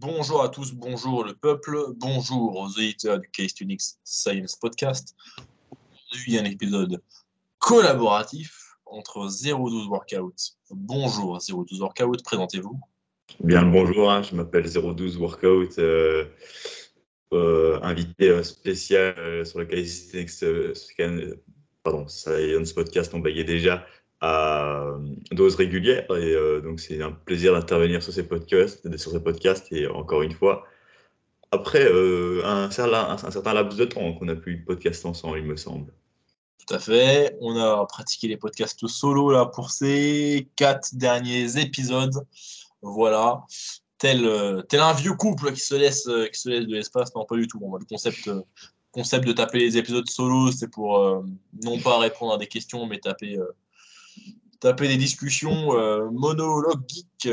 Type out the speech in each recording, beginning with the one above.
Bonjour à tous, bonjour le peuple, bonjour aux auditeurs du Calisthenics Science Podcast. Aujourd'hui, un épisode collaboratif entre 012 Workout. Bonjour 012 Workout, présentez-vous. Bien le bonjour, je m'appelle 012 Workout, invité spécial sur le Calisthenics Science Podcast, on baillait déjà à dose régulière et donc c'est un plaisir d'intervenir sur ces podcasts et encore une fois, après un certain laps de temps qu'on a pu le podcast ensemble, il me semble. Tout à fait, on a pratiqué les podcasts solo là pour ces 4 derniers épisodes. Voilà, tel un vieux couple qui se laisse de l'espace. Non, pas du tout. Bon, le concept de taper les épisodes solo, c'est pour non pas répondre à des questions, mais taper des discussions monologues geeks.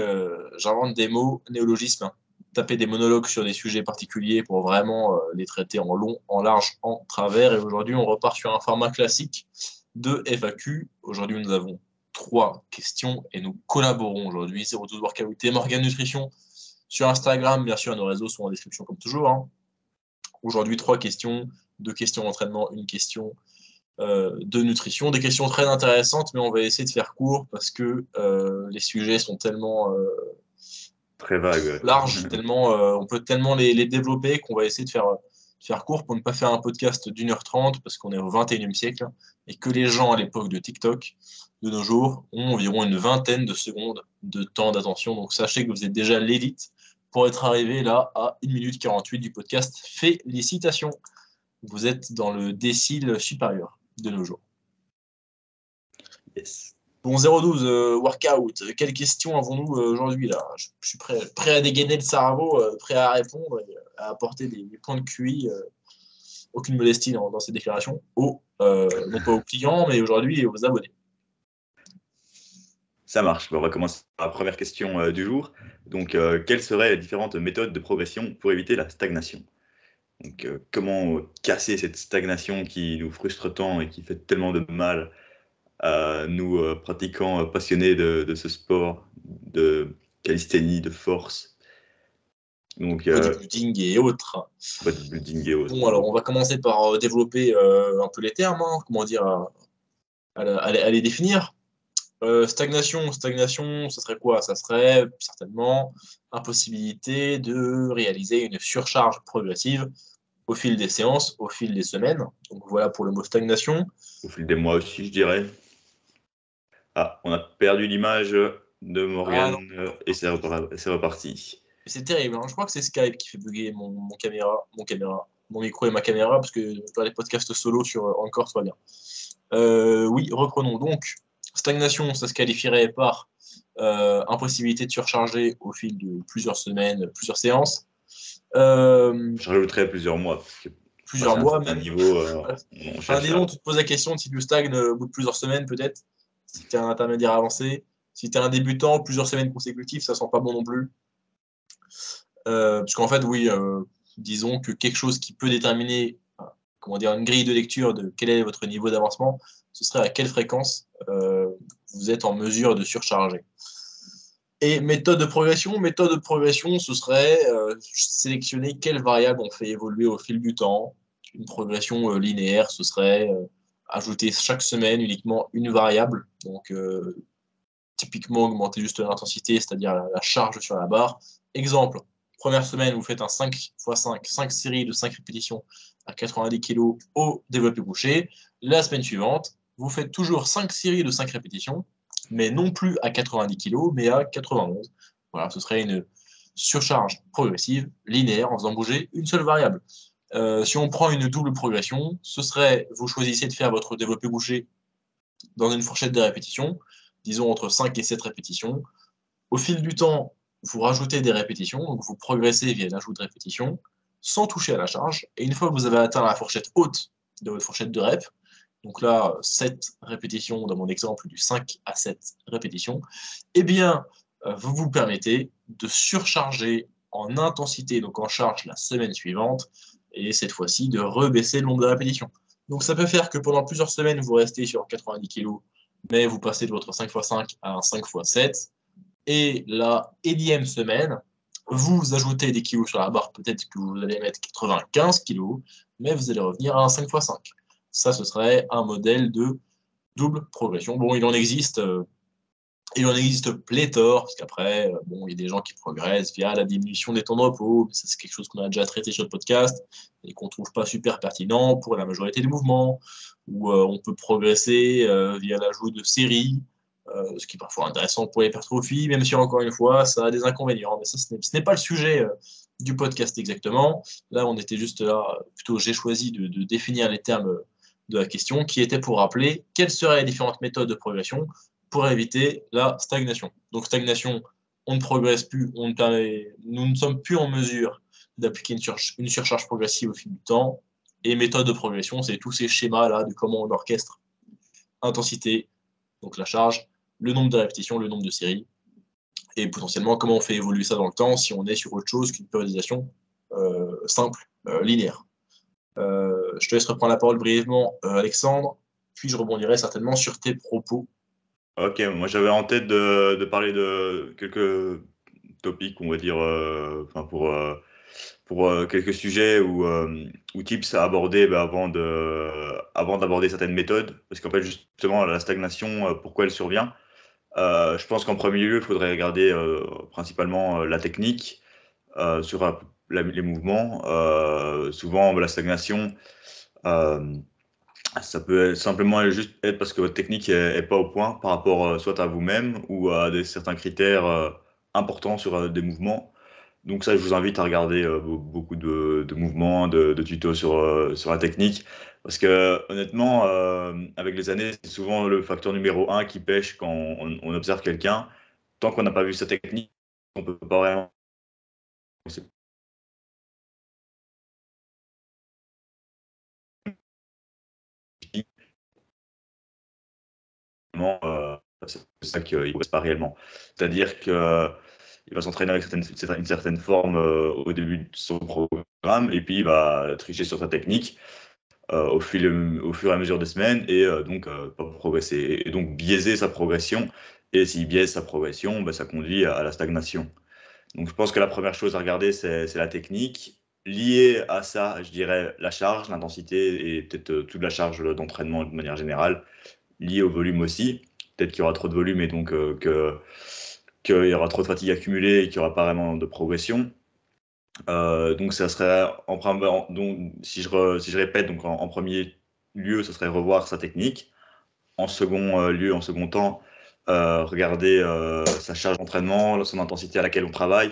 J'invente des mots, néologismes. Hein. Taper des monologues sur des sujets particuliers pour vraiment les traiter en long, en large, en travers. Et aujourd'hui, on repart sur un format classique de FAQ. Aujourd'hui, nous avons 3 questions et nous collaborons aujourd'hui. 012 Workout et Morgan Nutrition sur Instagram. Bien sûr, nos réseaux sont en description comme toujours. Hein. Aujourd'hui, 3 questions, 2 questions d'entraînement, 1 question de nutrition. Des questions très intéressantes, mais on va essayer de faire court parce que les sujets sont tellement très vagues, larges, tellement, on peut tellement les développer qu'on va essayer de faire court pour ne pas faire un podcast d'1h30 parce qu'on est au 21e siècle et que les gens à l'époque de TikTok, de nos jours, ont environ une vingtaine de secondes de temps d'attention. Donc sachez que vous êtes déjà l'élite pour être arrivé là à 1 minute 48 du podcast. Félicitations! Vous êtes dans le décile supérieur de nos jours. Yes. Bon, 012, workout. Quelles questions avons-nous aujourd'hui là? Je suis prêt à dégainer le cerveau, prêt à répondre et à apporter des points de QI. Aucune modestie dans ces déclarations. Non pas aux clients, mais aujourd'hui aux abonnés. Ça marche. On va commencer par la première question du jour. Donc, quelles seraient les différentes méthodes de progression pour éviter la stagnation? Donc, comment casser cette stagnation qui nous frustre tant et qui fait tellement de mal à nous pratiquants passionnés de ce sport, de calisthénie, de force. Donc, bodybuilding et autres. Bodybuilding et autres. Bon, alors on va commencer par développer un peu les termes, hein, comment dire, à les définir. Stagnation, ça serait quoi? Ça serait certainement impossibilité de réaliser une surcharge progressive au fil des séances, au fil des semaines. Donc voilà pour le mot stagnation. Au fil des mois aussi, je dirais. Ah, on a perdu l'image de Morgan et c'est reparti. C'est terrible, hein. Je crois que c'est Skype qui fait bugger mon micro et ma caméra, parce que faire les podcasts solo sur Encore, ça va bien. Oui, reprenons. Donc, stagnation, ça se qualifierait par impossibilité de surcharger au fil de plusieurs semaines, plusieurs séances. Je rajouterais plusieurs mois. Parce que plusieurs mois, même. Niveau, disons, tu te poses la question si tu stagnes au bout de plusieurs semaines, peut-être. Si tu es un intermédiaire avancé. Si tu es un débutant, plusieurs semaines consécutives, ça sent pas bon non plus. Parce qu'en fait, oui, disons que quelque chose qui peut déterminer une grille de lecture de quel est votre niveau d'avancement, ce serait à quelle fréquence vous êtes en mesure de surcharger. Et méthode de progression, ce serait sélectionner quelles variables on fait évoluer au fil du temps. Une progression linéaire, ce serait ajouter chaque semaine uniquement une variable. Donc, typiquement, augmenter juste l'intensité, c'est-à-dire la charge sur la barre. Exemple, première semaine, vous faites un 5x5, 5 séries de 5 répétitions à 90 kg au développé couché. La semaine suivante, vous faites toujours 5 séries de 5 répétitions, mais non plus à 90 kg, mais à 91. Voilà, ce serait une surcharge progressive, linéaire, en faisant bouger une seule variable. Si on prend une double progression, ce serait, vous choisissez de faire votre développé couché dans une fourchette de répétitions, disons entre 5 et 7 répétitions. Au fil du temps, vous rajoutez des répétitions, donc vous progressez via l'ajout de répétitions, sans toucher à la charge. Et une fois que vous avez atteint la fourchette haute de votre fourchette de rep, donc là, 7 répétitions dans mon exemple du 5 à 7 répétitions, eh bien, vous vous permettez de surcharger en intensité, donc en charge la semaine suivante, et cette fois-ci de rebaisser le nombre de répétitions. Donc ça peut faire que pendant plusieurs semaines, vous restez sur 90 kg, mais vous passez de votre 5x5 à un 5x7, et la énième semaine, vous ajoutez des kilos sur la barre, peut-être que vous allez mettre 95 kilos, mais vous allez revenir à un 5x5. Ça, ce serait un modèle de double progression. Bon, il en existe pléthore, parce qu'après, bon, il y a des gens qui progressent via la diminution des temps de repos. Ça, c'est quelque chose qu'on a déjà traité sur le podcast et qu'on ne trouve pas super pertinent pour la majorité des mouvements. Ou on peut progresser via l'ajout de séries, ce qui est parfois intéressant pour l'hypertrophie, même si encore une fois, ça a des inconvénients. Mais ça, ce n'est pas le sujet du podcast exactement. Là, on était juste là, plutôt j'ai choisi de définir les termes de la question, qui était pour rappeler quelles seraient les différentes méthodes de progression pour éviter la stagnation. Donc stagnation, on ne progresse plus, nous ne sommes plus en mesure d'appliquer une surcharge progressive au fil du temps. Et méthode de progression, c'est tous ces schémas-là de comment on orchestre intensité, donc la charge, le nombre de répétitions, le nombre de séries, et potentiellement comment on fait évoluer ça dans le temps si on est sur autre chose qu'une périodisation simple, linéaire. Je te laisse reprendre la parole brièvement, Alexandre, puis je rebondirai certainement sur tes propos. Ok, moi j'avais en tête de parler de quelques topics, on va dire, pour quelques sujets ou tips à aborder avant d'aborder certaines méthodes. Parce qu'en fait, justement, la stagnation, pourquoi elle survient? Je pense qu'en premier lieu, il faudrait regarder principalement la technique sur les mouvements. Souvent, la stagnation, euh, ça peut simplement juste être parce que votre technique est pas au point par rapport soit à vous-même ou à certains critères importants sur des mouvements. Donc ça, je vous invite à regarder beaucoup de mouvements, de tutos sur la technique. Parce que honnêtement, avec les années, c'est souvent le facteur numéro un qui pêche quand on observe quelqu'un. Tant qu'on n'a pas vu sa technique, on peut pas vraiment. C'est ça qu'il ne passe pas réellement. C'est-à-dire qu'il va s'entraîner avec une certaine forme au début de son programme et puis il va tricher sur sa technique au fur et à mesure des semaines et donc pas progresser. Et donc biaiser sa progression. Et s'il biaise sa progression, bah, ça conduit à la stagnation. Donc je pense que la première chose à regarder, c'est la technique. Lié à ça, je dirais la charge, l'intensité et peut-être toute la charge d'entraînement de manière générale, lié au volume aussi. Peut-être qu'il y aura trop de volume et donc qu'il y aura trop de fatigue accumulée et qu'il n'y aura pas vraiment de progression. Donc ça serait donc, si je répète, donc en premier lieu, ce serait revoir sa technique. En second lieu, en second temps, regarder sa charge d'entraînement, son intensité à laquelle on travaille.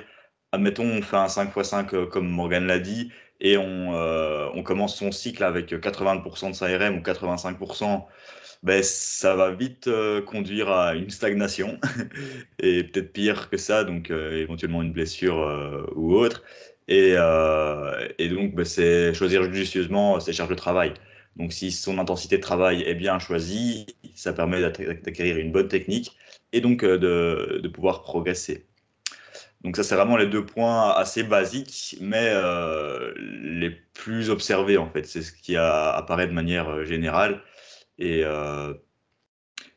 Admettons, on fait un 5x5 comme Morgan l'a dit, et on commence son cycle avec 80% de sa RM ou 85%, ben, ça va vite conduire à une stagnation, et peut-être pire que ça, donc éventuellement une blessure ou autre. Et donc, ben, c'est choisir judicieusement ses charges de travail. Donc, si son intensité de travail est bien choisie, ça permet d'acquérir une bonne technique et donc de pouvoir progresser. Donc, ça, c'est vraiment les deux points assez basiques, mais les plus observés, en fait. C'est ce qui apparaît de manière générale. Et, euh,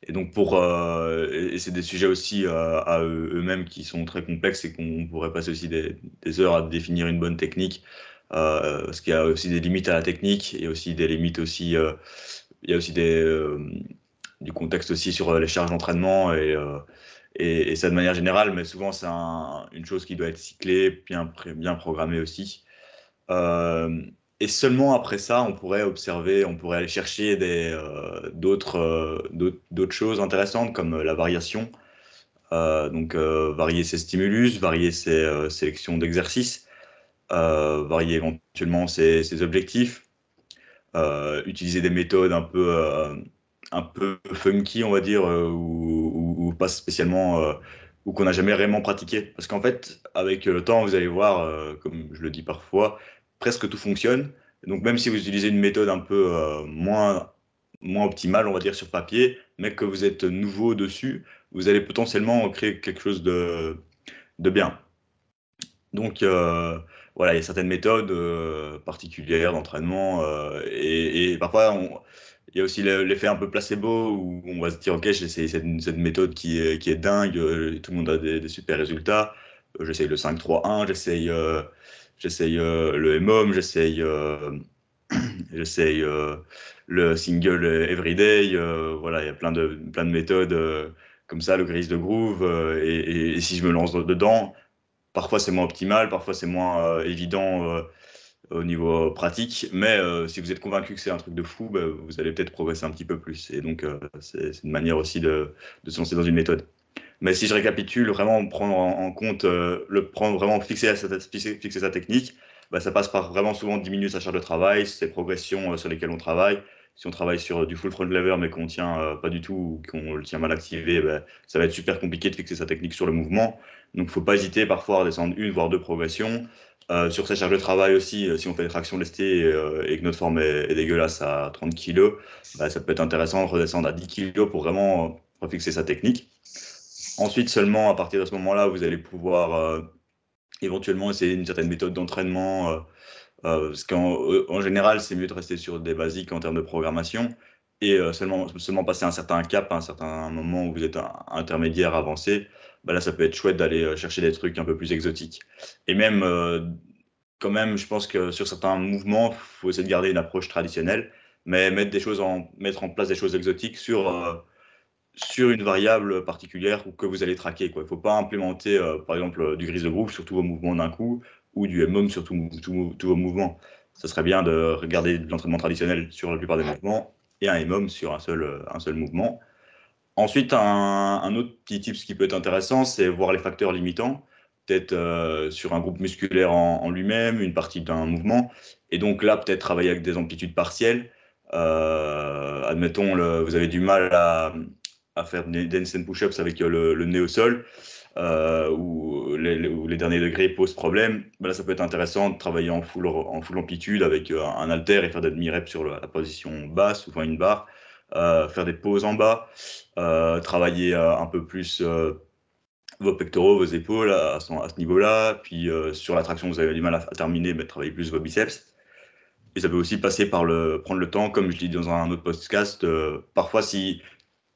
et donc, et c'est des sujets aussi à eux-mêmes qui sont très complexes et qu'on pourrait passer aussi des heures à définir une bonne technique, parce qu'il y a aussi des limites à la technique et aussi des limites aussi, il y a aussi du contexte aussi sur les charges d'entraînement et ça de manière générale, mais souvent c'est une chose qui doit être cyclée, bien programmée aussi. Euh, et seulement après ça, on pourrait observer, on pourrait aller chercher d'autres choses intéressantes comme la variation. Donc, varier ses stimulus, varier ses sélections d'exercices, varier éventuellement ses objectifs, utiliser des méthodes un peu funky, on va dire, ou pas spécialement, ou qu'on n'a jamais vraiment pratiqué. Parce qu'en fait, avec le temps, vous allez voir, comme je le dis parfois, presque tout fonctionne. Donc même si vous utilisez une méthode un peu moins optimale, on va dire, sur papier, mais que vous êtes nouveau dessus, vous allez potentiellement créer quelque chose de bien. Donc voilà, il y a certaines méthodes particulières d'entraînement et parfois il y a aussi l'effet un peu placebo où on va se dire ok, j'ai essayé cette méthode qui est dingue, tout le monde a des super résultats. J'essaye le 5-3-1, j'essaye le MOM, j'essaye le single everyday. Voilà, il y a plein de méthodes comme ça, le grise de groove. Et si je me lance dedans, parfois c'est moins optimal, parfois c'est moins évident au niveau pratique. Mais si vous êtes convaincu que c'est un truc de fou, bah, vous allez peut-être progresser un petit peu plus. Et donc, c'est une manière aussi de se lancer dans une méthode. Mais si je récapitule, vraiment prendre en compte, prendre vraiment fixer sa technique, bah, ça passe par vraiment souvent diminuer sa charge de travail, ses progressions sur lesquelles on travaille. Si on travaille sur du full front lever mais qu'on tient pas du tout ou qu'on le tient mal activé, bah, ça va être super compliqué de fixer sa technique sur le mouvement. Donc, il ne faut pas hésiter parfois à descendre une voire deux progressions. Sur sa charge de travail aussi, si on fait des tractions lestées et que notre forme est dégueulasse à 30 kg, bah, ça peut être intéressant de redescendre à 10 kg pour vraiment refixer sa technique. Ensuite, seulement à partir de ce moment-là, vous allez pouvoir éventuellement essayer une certaine méthode d'entraînement. Parce qu'en général, c'est mieux de rester sur des basiques en termes de programmation et seulement passer un certain cap, à un certain moment où vous êtes intermédiaire, avancé. Bah là, ça peut être chouette d'aller chercher des trucs un peu plus exotiques. Et même, quand même, je pense que sur certains mouvements, il faut essayer de garder une approche traditionnelle, mais mettre en place des choses exotiques sur une variable particulière ou que vous allez traquer, quoi. Il ne faut pas implémenter, par exemple, du grise de groove sur tous vos mouvements d'un coup ou du MOM sur tous vos mouvements. Ce serait bien de regarder de l'entraînement traditionnel sur la plupart des mouvements et un MOM sur un seul mouvement. Ensuite, un autre petit tip qui peut être intéressant, c'est voir les facteurs limitants, peut-être sur un groupe musculaire en lui-même, une partie d'un mouvement. Et donc là, peut-être travailler avec des amplitudes partielles. Admettons, vous avez du mal à faire des handstand push-ups avec le nez au sol, où les derniers degrés posent problème. Ben là, ça peut être intéressant de travailler en full amplitude avec un haltère et faire des demi-reps sur la position basse, ou enfin une barre, faire des pauses en bas, travailler un peu plus vos pectoraux, vos épaules à ce niveau-là. Puis sur la traction, vous avez du mal à terminer, mais travailler plus vos biceps. Et ça peut aussi passer par prendre le temps, comme je dis dans un autre podcast, parfois si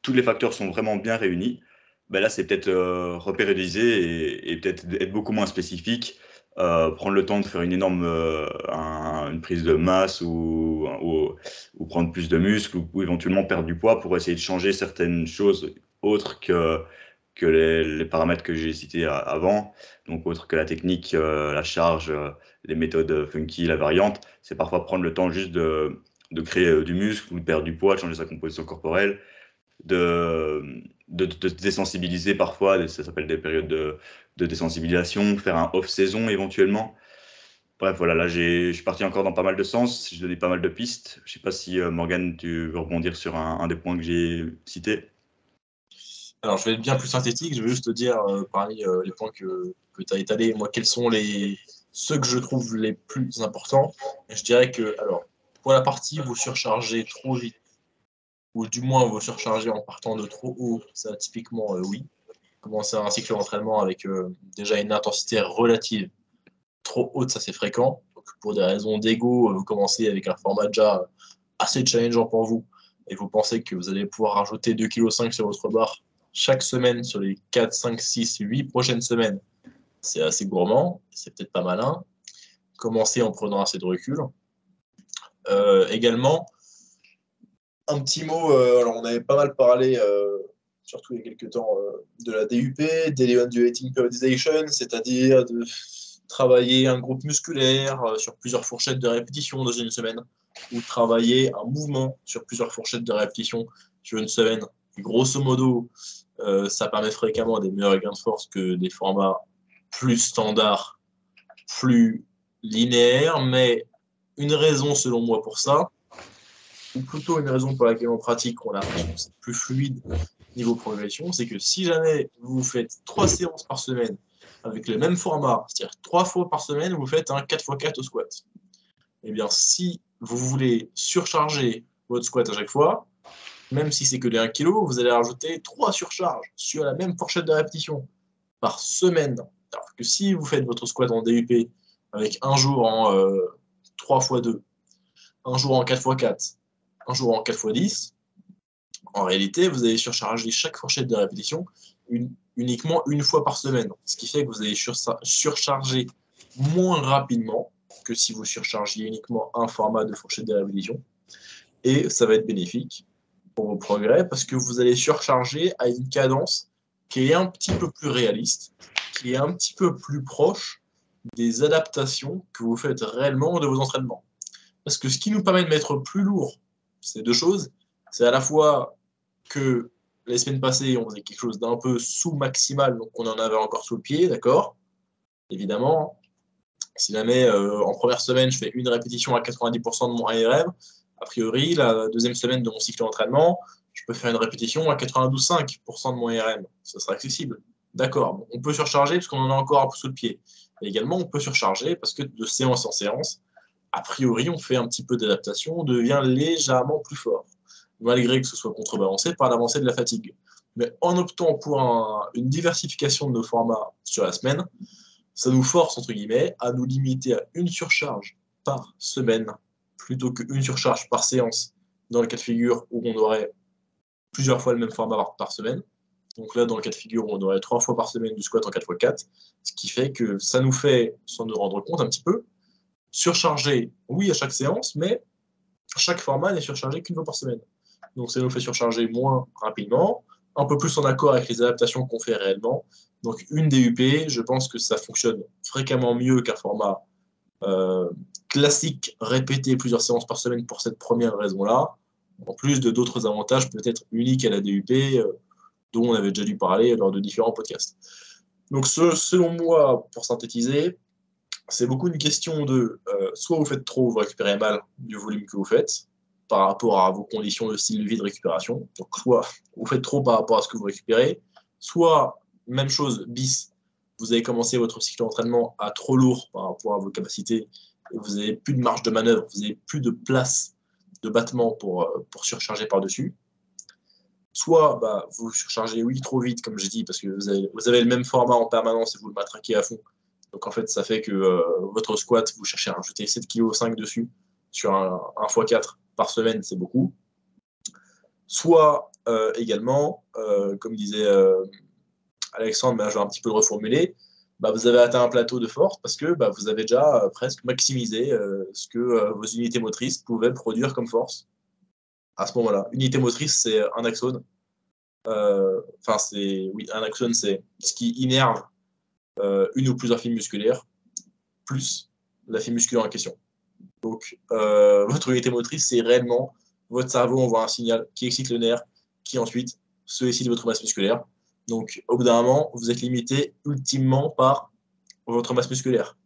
tous les facteurs sont vraiment bien réunis, ben là, c'est peut-être repériodiser et peut-être être beaucoup moins spécifique, prendre le temps de faire une prise de masse ou prendre plus de muscles ou éventuellement perdre du poids pour essayer de changer certaines choses autres que les paramètres que j'ai cités avant, donc autres que la technique, la charge, les méthodes funky, la variante. C'est parfois prendre le temps juste de créer du muscle ou de perdre du poids, de changer sa composition corporelle, de se désensibiliser parfois, ça s'appelle des périodes de désensibilisation, faire un off-saison éventuellement. Bref, voilà, là je suis parti encore dans pas mal de sens, j'ai donné pas mal de pistes. Je ne sais pas si Morgane, tu veux rebondir sur un des points que j'ai cités. Alors, je vais être bien plus synthétique. Je vais juste te dire, parmi les points que tu as étalés, moi, quels sont ceux que je trouve les plus importants. Et je dirais que, alors, pour la partie vous surchargez trop vite, ou du moins vous surchargez en partant de trop haut, ça, typiquement, oui. Commencer un cycle d'entraînement avec déjà une intensité relative trop haute, ça c'est fréquent. Donc, pour des raisons d'ego, vous commencez avec un format déjà assez challengeant pour vous et vous pensez que vous allez pouvoir rajouter 2,5 kg sur votre barre chaque semaine sur les 4, 5, 6, 8 prochaines semaines, c'est assez gourmand, c'est peut-être pas malin. Commencez en prenant assez de recul. Également, un petit mot, alors on avait pas mal parlé, surtout il y a quelques temps, de la DUP, Daily Undulating Periodization, c'est-à-dire de travailler un groupe musculaire sur plusieurs fourchettes de répétition dans une semaine, ou travailler un mouvement sur plusieurs fourchettes de répétition sur une semaine. Et grosso modo, ça permet fréquemment des meilleurs gains de force que des formats plus standards, plus linéaires, mais une raison selon moi pour ça, ou plutôt une raison pour laquelle on pratique, on a l'impression que c'est plus fluide niveau progression, c'est que si jamais vous faites 3 séances par semaine avec le même format, c'est-à-dire 3 fois par semaine, vous faites un 4x4 au squat. Eh bien, si vous voulez surcharger votre squat à chaque fois, même si c'est que les 1 kg, vous allez rajouter 3 surcharges sur la même fourchette de répétition par semaine. Alors que si vous faites votre squat en DUP avec un jour en 3x2, un jour en 4x4, un jour en 4x10, En réalité, vous allez surcharger chaque fourchette de répétition uniquement une fois par semaine. Ce qui fait que vous allez surcharger moins rapidement que si vous surchargiez uniquement un format de fourchette de répétition. Et ça va être bénéfique pour vos progrès parce que vous allez surcharger à une cadence qui est un petit peu plus réaliste, qui est un petit peu plus proche des adaptations que vous faites réellement de vos entraînements. Parce que ce qui nous permet de mettre plus lourd, c'est deux choses. C'est à la fois que les semaines passées, on faisait quelque chose d'un peu sous-maximal, donc on en avait encore sous le pied, d'accord? Évidemment, si jamais en première semaine, je fais une répétition à 90% de mon ARM, a priori, la deuxième semaine de mon cycle d'entraînement, je peux faire une répétition à 92,5% de mon ARM. Ça sera accessible. D'accord, on peut surcharger parce qu'on en a encore un peu sous le pied. Mais également, on peut surcharger parce que de séance en séance, a priori, on fait un petit peu d'adaptation, on devient légèrement plus fort, malgré que ce soit contrebalancé par l'avancée de la fatigue. Mais en optant pour une diversification de nos formats sur la semaine, ça nous force, entre guillemets, à nous limiter à une surcharge par semaine, plutôt qu'une surcharge par séance, dans le cas de figure où on aurait plusieurs fois le même format par semaine. Donc là, dans le cas de figure où on aurait 3 fois par semaine du squat en 4x4, ce qui fait que ça nous fait, sans nous rendre compte un petit peu, surcharger, oui, à chaque séance, mais chaque format n'est surchargé qu'une fois par semaine. Donc ça nous fait surcharger moins rapidement, un peu plus en accord avec les adaptations qu'on fait réellement. Donc une DUP, je pense que ça fonctionne fréquemment mieux qu'un format classique répété plusieurs séances par semaine pour cette première raison-là, en plus de d'autres avantages peut-être uniques à la DUP, dont on avait déjà dû parler lors de différents podcasts. Donc selon moi, pour synthétiser, c'est beaucoup une question de soit vous faites trop, vous récupérez mal du volume que vous faites par rapport à vos conditions de style de vie de récupération. Donc soit vous faites trop par rapport à ce que vous récupérez, soit même chose bis, vous avez commencé votre cycle d'entraînement à trop lourd par rapport à vos capacités, et vous n'avez plus de marge de manœuvre, vous n'avez plus de place de battement pour surcharger par-dessus. Soit bah, vous surchargez, oui, trop vite, comme je dis, parce que vous avez le même format en permanence et vous le matraquez à fond. Donc en fait, ça fait que votre squat, vous cherchez à rajouter 7,5 kg dessus sur un x4 par semaine, c'est beaucoup. Soit également, comme disait Alexandre, mais je vais un petit peu le reformuler, bah, vous avez atteint un plateau de force parce que bah, vous avez déjà presque maximisé ce que vos unités motrices pouvaient produire comme force à ce moment-là. Unité motrice, c'est un axone. Enfin, oui, un axone, c'est ce qui innerve une ou plusieurs fibres musculaires, plus la fibre musculaire en question. Donc, votre unité motrice, c'est réellement votre cerveau envoie un signal qui excite le nerf, qui ensuite sollicite votre masse musculaire. Donc, au bout d'un moment, vous êtes limité ultimement par votre masse musculaire.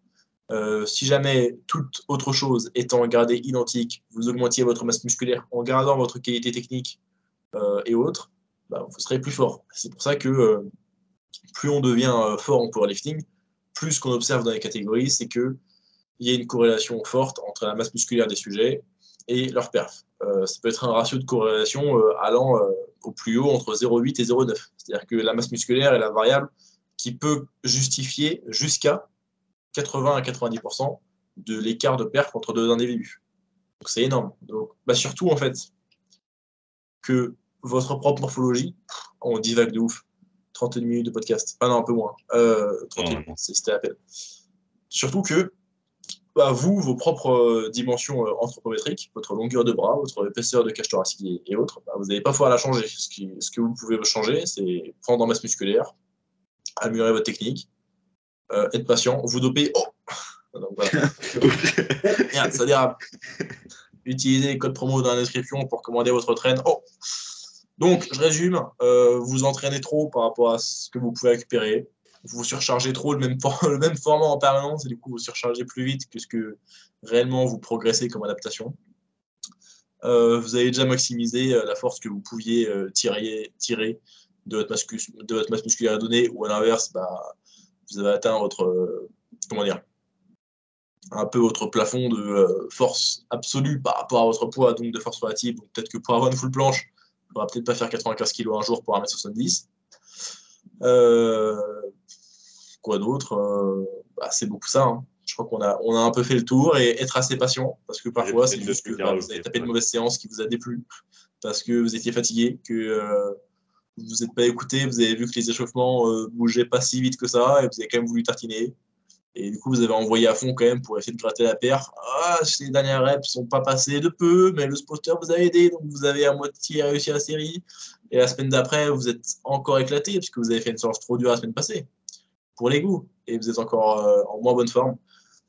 Si jamais toute autre chose étant gardée identique, vous augmentiez votre masse musculaire en gardant votre qualité technique et autres, bah, vous serez plus fort. C'est pour ça que plus on devient fort en powerlifting, plus ce qu'on observe dans les catégories, c'est qu'il y a une corrélation forte entre la masse musculaire des sujets et leur perf. Ça peut être un ratio de corrélation allant au plus haut entre 0,8 et 0,9. C'est-à-dire que la masse musculaire est la variable qui peut justifier jusqu'à 80 à 90% de l'écart de perf entre deux individus. Donc c'est énorme. Donc, bah, surtout en fait que votre propre morphologie, on divague de ouf. 30 minutes de podcast. Ah non, un peu moins. 30 minutes, c'était l'appel. Surtout que bah, vous, vos propres dimensions anthropométriques, votre longueur de bras, votre épaisseur de cage thoracique et autres, bah, vous n'allez pas pouvoir la changer. Ce que vous pouvez changer, c'est prendre en masse musculaire, améliorer votre technique, être patient, vous doper. Oh donc, voilà. Merde, ça dérape. Utilisez les codes promo dans la description pour commander votre train. Oh donc, je résume, vous entraînez trop par rapport à ce que vous pouvez récupérer. Vous surchargez trop le même format en permanence et du coup, vous surchargez plus vite que ce que réellement vous progressez comme adaptation. Vous avez déjà maximisé la force que vous pouviez tirer de votre masse musculaire donnée ou à l'inverse, bah, vous avez atteint votre, un peu votre plafond de force absolue par rapport à votre poids, donc de force relative. Donc peut-être que pour avoir une full planche, on va peut-être pas faire 95 kg un jour pour 1m70. Quoi d'autre bah, c'est beaucoup ça. Hein. Je crois qu'on a un peu fait le tour et être assez patient parce que parfois, c'est juste que vous avez tapé une mauvaise séance qui vous a déplu parce que vous étiez fatigué, que vous n'êtes pas écouté, vous avez vu que les échauffements bougeaient pas si vite que ça et vous avez quand même voulu tartiner. Et du coup, vous avez envoyé à fond quand même pour essayer de gratter la perf. Ah, les dernières reps sont pas passées de peu, mais le spotter vous a aidé, donc vous avez à moitié réussi la série. Et la semaine d'après, vous êtes encore éclaté parce que vous avez fait une séance trop dure la semaine passée, pour les goûts, et vous êtes encore en moins bonne forme.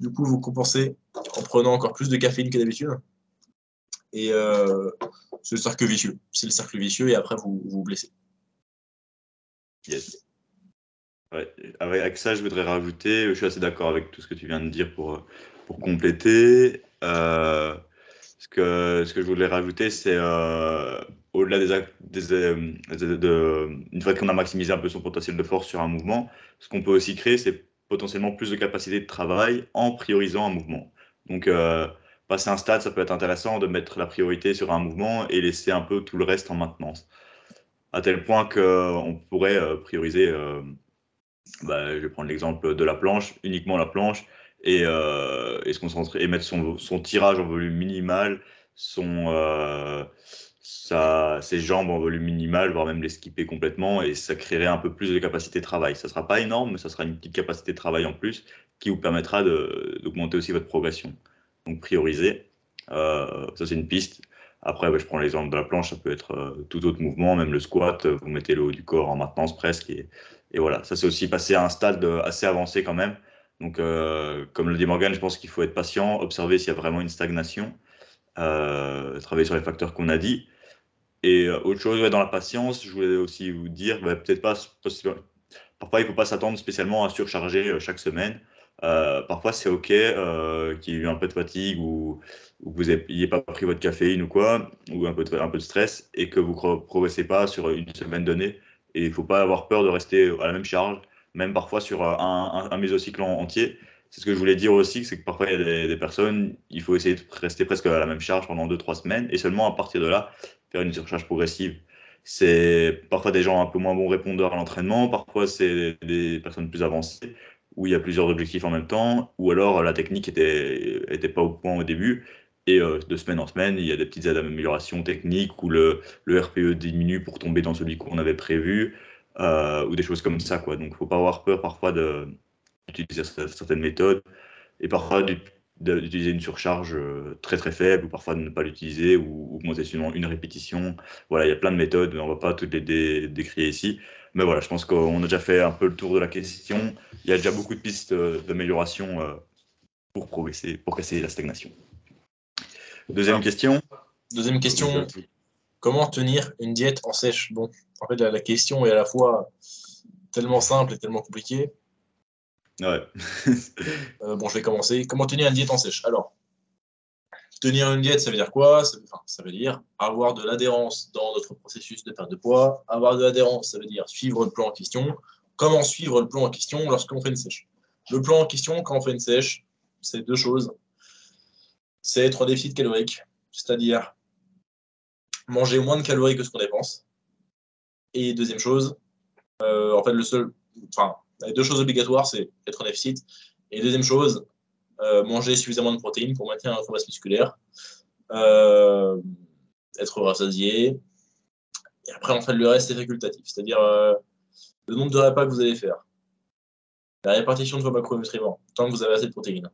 Du coup, vous compensez en prenant encore plus de caféine que d'habitude. Et c'est le cercle vicieux. C'est le cercle vicieux, et après, vous vous blessez. Yes. Ouais. Avec ça, je voudrais rajouter, je suis assez d'accord avec tout ce que tu viens de dire pour compléter. Ce que je voulais rajouter, c'est au-delà une fois qu'on a maximisé un peu son potentiel de force sur un mouvement, ce qu'on peut aussi créer, c'est potentiellement plus de capacité de travail en priorisant un mouvement. Donc, passer un stade, ça peut être intéressant de mettre la priorité sur un mouvement et laisser un peu tout le reste en maintenance. À tel point qu'on pourrait prioriser, je vais prendre l'exemple de la planche, uniquement la planche, et se concentrer et mettre son tirage en volume minimal, ses jambes en volume minimal, voire même les skipper complètement, et ça créerait un peu plus de capacité de travail. Ça ne sera pas énorme, mais ça sera une petite capacité de travail en plus qui vous permettra d'augmenter aussi votre progression. Donc prioriser, ça c'est une piste. Après, je prends l'exemple de la planche, ça peut être tout autre mouvement, même le squat, vous mettez le haut du corps en maintenance presque, et voilà, ça c'est aussi passé à un stade assez avancé quand même. Donc, comme le dit Morgan, je pense qu'il faut être patient, observer s'il y a vraiment une stagnation, travailler sur les facteurs qu'on a dit. Et autre chose, dans la patience, je voulais aussi vous dire, peut-être pas, parfois il ne faut pas s'attendre spécialement à surcharger chaque semaine. Parfois c'est OK qu'il y ait eu un peu de fatigue ou que vous n'ayez pas pris votre caféine ou quoi, ou un peu de stress, et que vous ne progressez pas sur une semaine donnée. Et il ne faut pas avoir peur de rester à la même charge, même parfois sur un mésocycle entier. C'est ce que je voulais dire aussi, c'est que parfois il y a des personnes, il faut essayer de rester presque à la même charge pendant 2-3 semaines, et seulement à partir de là, faire une surcharge progressive. C'est parfois des gens un peu moins bons répondeurs à l'entraînement, parfois c'est des personnes plus avancées, où il y a plusieurs objectifs en même temps, ou alors la technique était pas au point au début, et de semaine en semaine, il y a des petites aides d'amélioration technique, où le RPE diminue pour tomber dans celui qu'on avait prévu, ou des choses comme ça, quoi. Donc il ne faut pas avoir peur parfois d'utiliser certaines méthodes, et parfois d'utiliser une surcharge très très faible, ou parfois de ne pas l'utiliser, ou augmenter seulement une répétition. Voilà, il y a plein de méthodes, on ne va pas toutes les décrire ici. Mais voilà, je pense qu'on a déjà fait un peu le tour de la question. Il y a déjà beaucoup de pistes d'amélioration pour progresser, pour casser la stagnation. Deuxième question. Deuxième question, comment tenir une diète en sèche? Bon, en fait, la question est à la fois tellement simple et tellement compliquée. Ouais. Bon, je vais commencer. Comment tenir une diète en sèche? Alors, tenir une diète, ça veut dire quoi? Ça veut dire avoir de l'adhérence dans notre processus de perte de poids. Avoir de l'adhérence, ça veut dire suivre le plan en question. Comment suivre le plan en question lorsqu'on fait une sèche? Le plan en question, quand on fait une sèche, c'est deux choses. C'est être en déficit calorique, c'est-à-dire manger moins de calories que ce qu'on dépense. Et deuxième chose, en fait, les deux choses obligatoires, c'est être en déficit. Et deuxième chose, manger suffisamment de protéines pour maintenir notre masse musculaire, être rassasié. Et après, en fait, le reste, c'est facultatif. C'est-à-dire le nombre de repas que vous allez faire, la répartition de vos macronutriments, tant que vous avez assez de protéines,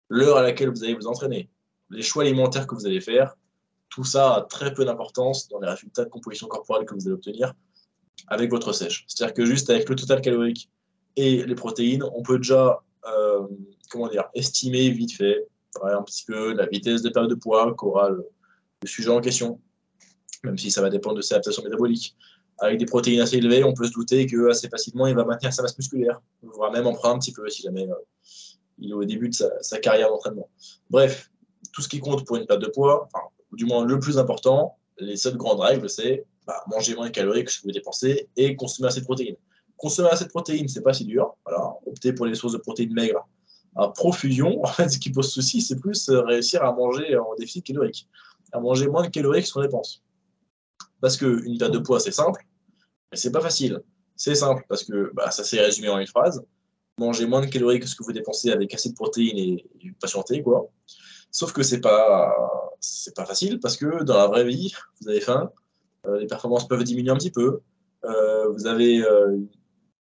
l'heure à laquelle vous allez vous entraîner, les choix alimentaires que vous allez faire, tout ça a très peu d'importance dans les résultats de composition corporelle que vous allez obtenir avec votre sèche. C'est-à-dire que juste avec le total calorique et les protéines, on peut déjà estimer vite fait un petit peu la vitesse de perte de poids qu'aura le sujet en question, même si ça va dépendre de ses adaptations métaboliques. Avec des protéines assez élevées, on peut se douter que assez facilement, il va maintenir sa masse musculaire, voire même en prendre un petit peu si jamais il est au début de sa carrière d'entraînement. Bref, tout ce qui compte pour une perte de poids, ou du moins le plus important, les seules grandes règles, c'est manger moins de calories que ce que vous dépensez et consommer assez de protéines. Consommer assez de protéines, c'est pas si dur. Voilà, optez pour les sources de protéines maigres à profusion. En fait, ce qui pose souci, c'est plus réussir à manger en déficit calorique, à manger moins de calories que ce qu'on dépense. Parce qu'une perte de poids, c'est simple, mais c'est pas facile. C'est simple parce que ça s'est résumé en une phrase. manger moins de calories que ce que vous dépensez avec assez de protéines et patienter, quoi. Sauf que c'est pas facile parce que dans la vraie vie, vous avez faim, les performances peuvent diminuer un petit peu, vous avez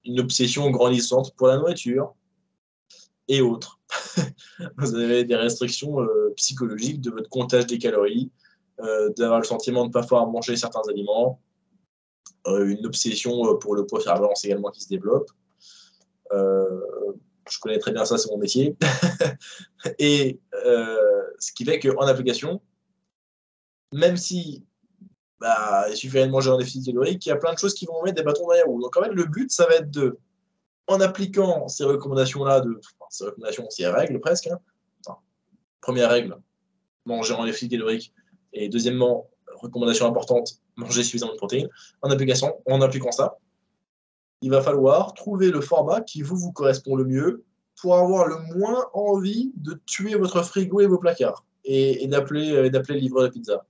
une obsession grandissante pour la nourriture et autres. Vous avez des restrictions psychologiques de votre comptage des calories, d'avoir le sentiment de ne pas pouvoir manger certains aliments, une obsession pour le poids faire balance également qui se développe. Je connais très bien ça, c'est mon métier. Et ce qui fait qu'en application, même si il suffirait de manger un déficit calorique, il y a plein de choses qui vont mettre des bâtons dans les roues. Donc en fait, le but, ça va être en appliquant ces recommandations-là, ces règles presque, hein. Enfin, première règle, manger en déficit calorique. Et deuxièmement, recommandation importante, manger suffisamment de protéines. En appliquant ça, il va falloir trouver le format qui vous correspond le mieux pour avoir le moins envie de tuer votre frigo et vos placards et d'appeler le livreur de pizza.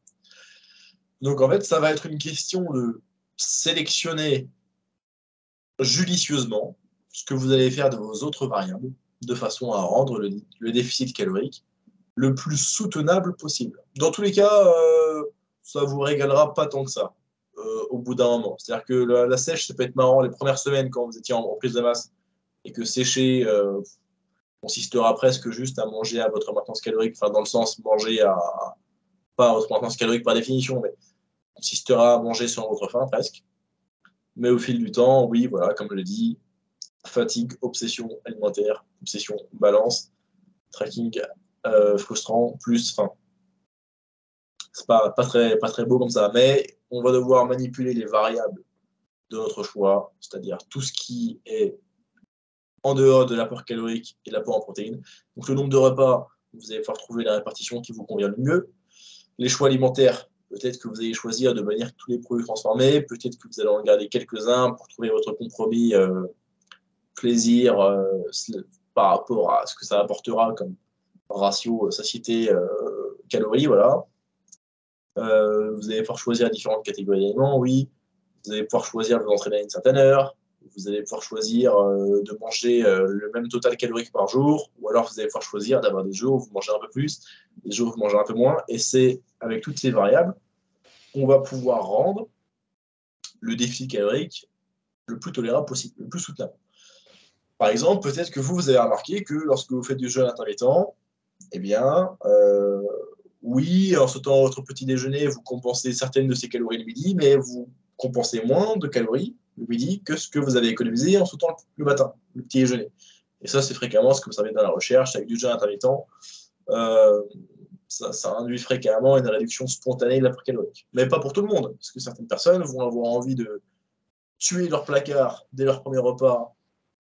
Donc en fait, ça va être une question de sélectionner judicieusement ce que vous allez faire de vos autres variables de façon à rendre le déficit calorique le plus soutenable possible. Dans tous les cas, ça vous régalera pas tant que ça au bout d'un moment. C'est-à-dire que la sèche, ça peut être marrant les premières semaines quand vous étiez en prise de masse et que sécher consistera presque juste à manger à votre maintenance calorique, enfin dans le sens manger pas à votre maintenance calorique par définition, mais consistera à manger sur votre faim presque. Mais au fil du temps, oui, voilà, comme je l'ai dit, fatigue, obsession alimentaire, obsession, balance, tracking frustrant, plus faim. C'est pas très beau comme ça, mais on va devoir manipuler les variables de notre choix, c'est-à-dire tout ce qui est en dehors de l'apport calorique et l'apport en protéines. Donc le nombre de repas, vous allez pouvoir trouver la répartition qui vous convient le mieux. Les choix alimentaires, peut-être que vous allez choisir de bannir tous les produits transformés, peut-être que vous allez en garder quelques-uns pour trouver votre compromis plaisir par rapport à ce que ça apportera comme ratio satiété calories, voilà. Vous allez pouvoir choisir différentes catégories d'aliments, oui. Vous allez pouvoir choisir de vous entraîner à une certaine heure. Vous allez pouvoir choisir de manger le même total calorique par jour, ou alors vous allez pouvoir choisir d'avoir des jours où vous mangez un peu plus, des jours où vous mangez un peu moins, et c'est avec toutes ces variables qu'on va pouvoir rendre le déficit calorique le plus tolérable possible, le plus soutenable. Par exemple, peut-être que vous avez remarqué que lorsque vous faites du jeûne intermittent, eh bien, oui, en sautant votre petit déjeuner, vous compensez certaines de ces calories le midi, mais vous compensez moins de calories le midi que ce que vous avez économisé en sautant le matin, le petit déjeuner. Et ça, c'est fréquemment ce que vous savez dans la recherche, avec du jeûne intermittent, ça induit fréquemment une réduction spontanée de l'apport calorique. Mais pas pour tout le monde, parce que certaines personnes vont avoir envie de tuer leur placard dès leur premier repas,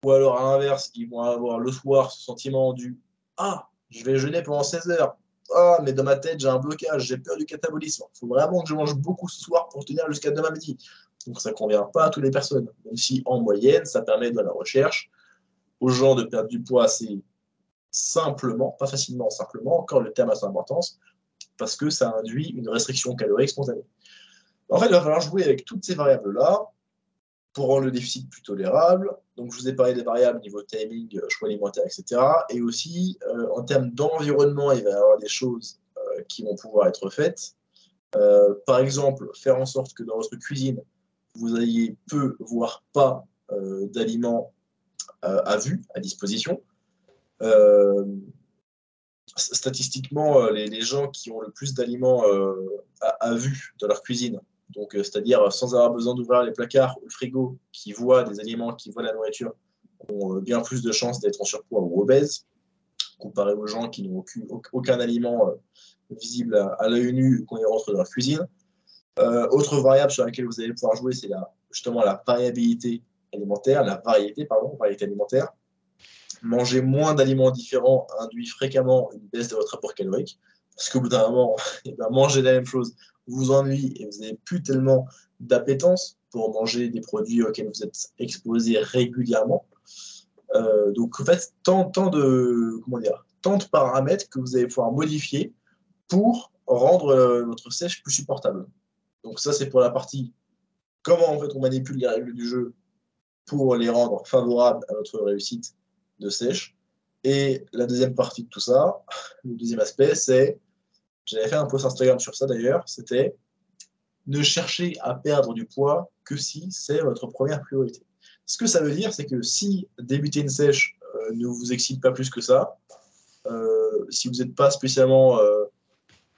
ou alors à l'inverse, ils vont avoir le soir ce sentiment du « Ah, je vais jeûner pendant 16 heures. Ah, mais dans ma tête, j'ai un blocage, j'ai peur du catabolisme. Il faut vraiment que je mange beaucoup ce soir pour tenir jusqu'à demain midi. » Donc ça ne convient pas à toutes les personnes, même si en moyenne, ça permet de la recherche aux gens de perdre du poids assez simplement, pas facilement, simplement, encore le terme a son importance, parce que ça induit une restriction calorique spontanée. En fait, il va falloir jouer avec toutes ces variables-là pour rendre le déficit plus tolérable. Donc, je vous ai parlé des variables niveau timing, choix alimentaire, etc. Et aussi, en termes d'environnement, il va y avoir des choses qui vont pouvoir être faites. Par exemple, faire en sorte que dans votre cuisine, vous ayez peu, voire pas d'aliments à vue, à disposition. Statistiquement, les gens qui ont le plus d'aliments à vue dans leur cuisine, donc c'est-à-dire sans avoir besoin d'ouvrir les placards ou le frigo, qui voient des aliments, qui voient la nourriture, ont bien plus de chances d'être en surpoids ou obèses, comparé aux gens qui n'ont aucun aliment visible à l'œil nu quand ils rentrent dans leur cuisine. Autre variable sur laquelle vous allez pouvoir jouer, c'est justement la variabilité alimentaire, variété alimentaire. Manger moins d'aliments différents induit fréquemment une baisse de votre apport calorique, parce qu'au bout d'un moment, manger la même chose vous ennuie et vous n'avez plus tellement d'appétence pour manger des produits auxquels vous êtes exposé régulièrement. Donc en fait, tant de paramètres que vous allez pouvoir modifier pour rendre votre sèche plus supportable. Donc ça, c'est pour la partie comment en fait on manipule les règles du jeu pour les rendre favorables à notre réussite de sèche. Et la deuxième partie de tout ça, le deuxième aspect, c'est, j'avais fait un post Instagram sur ça d'ailleurs, c'était ne cherchez à perdre du poids que si c'est votre première priorité. Ce que ça veut dire, c'est que si débuter une sèche ne vous excite pas plus que ça, si vous n'êtes pas spécialement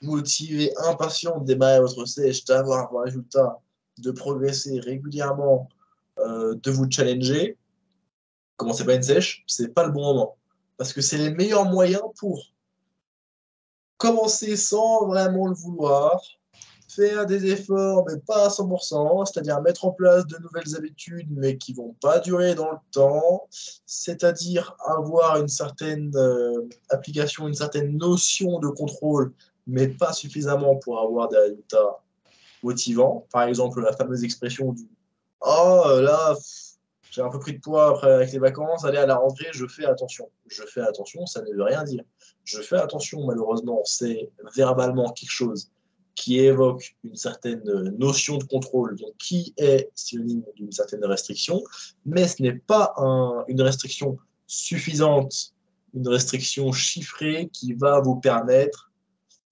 motivé, impatient de démarrer votre sèche, d'avoir un résultat, de progresser régulièrement, de vous challenger, commencez pas une sèche, c'est pas le bon moment. Parce que c'est les meilleurs moyens pour commencer sans vraiment le vouloir, faire des efforts, mais pas à 100%, c'est-à-dire mettre en place de nouvelles habitudes, mais qui vont pas durer dans le temps, c'est-à-dire avoir une certaine application, une certaine notion de contrôle, mais pas suffisamment pour avoir des résultats motivants. Par exemple, la fameuse expression du «Oh là, j'ai un peu pris de poids après avec les vacances, allez à la rentrée, je fais attention». Je fais attention, ça ne veut rien dire. Je fais attention, malheureusement, c'est verbalement quelque chose qui évoque une certaine notion de contrôle, donc qui est synonyme d'une certaine restriction, mais ce n'est pas une restriction suffisante, une restriction chiffrée qui va vous permettre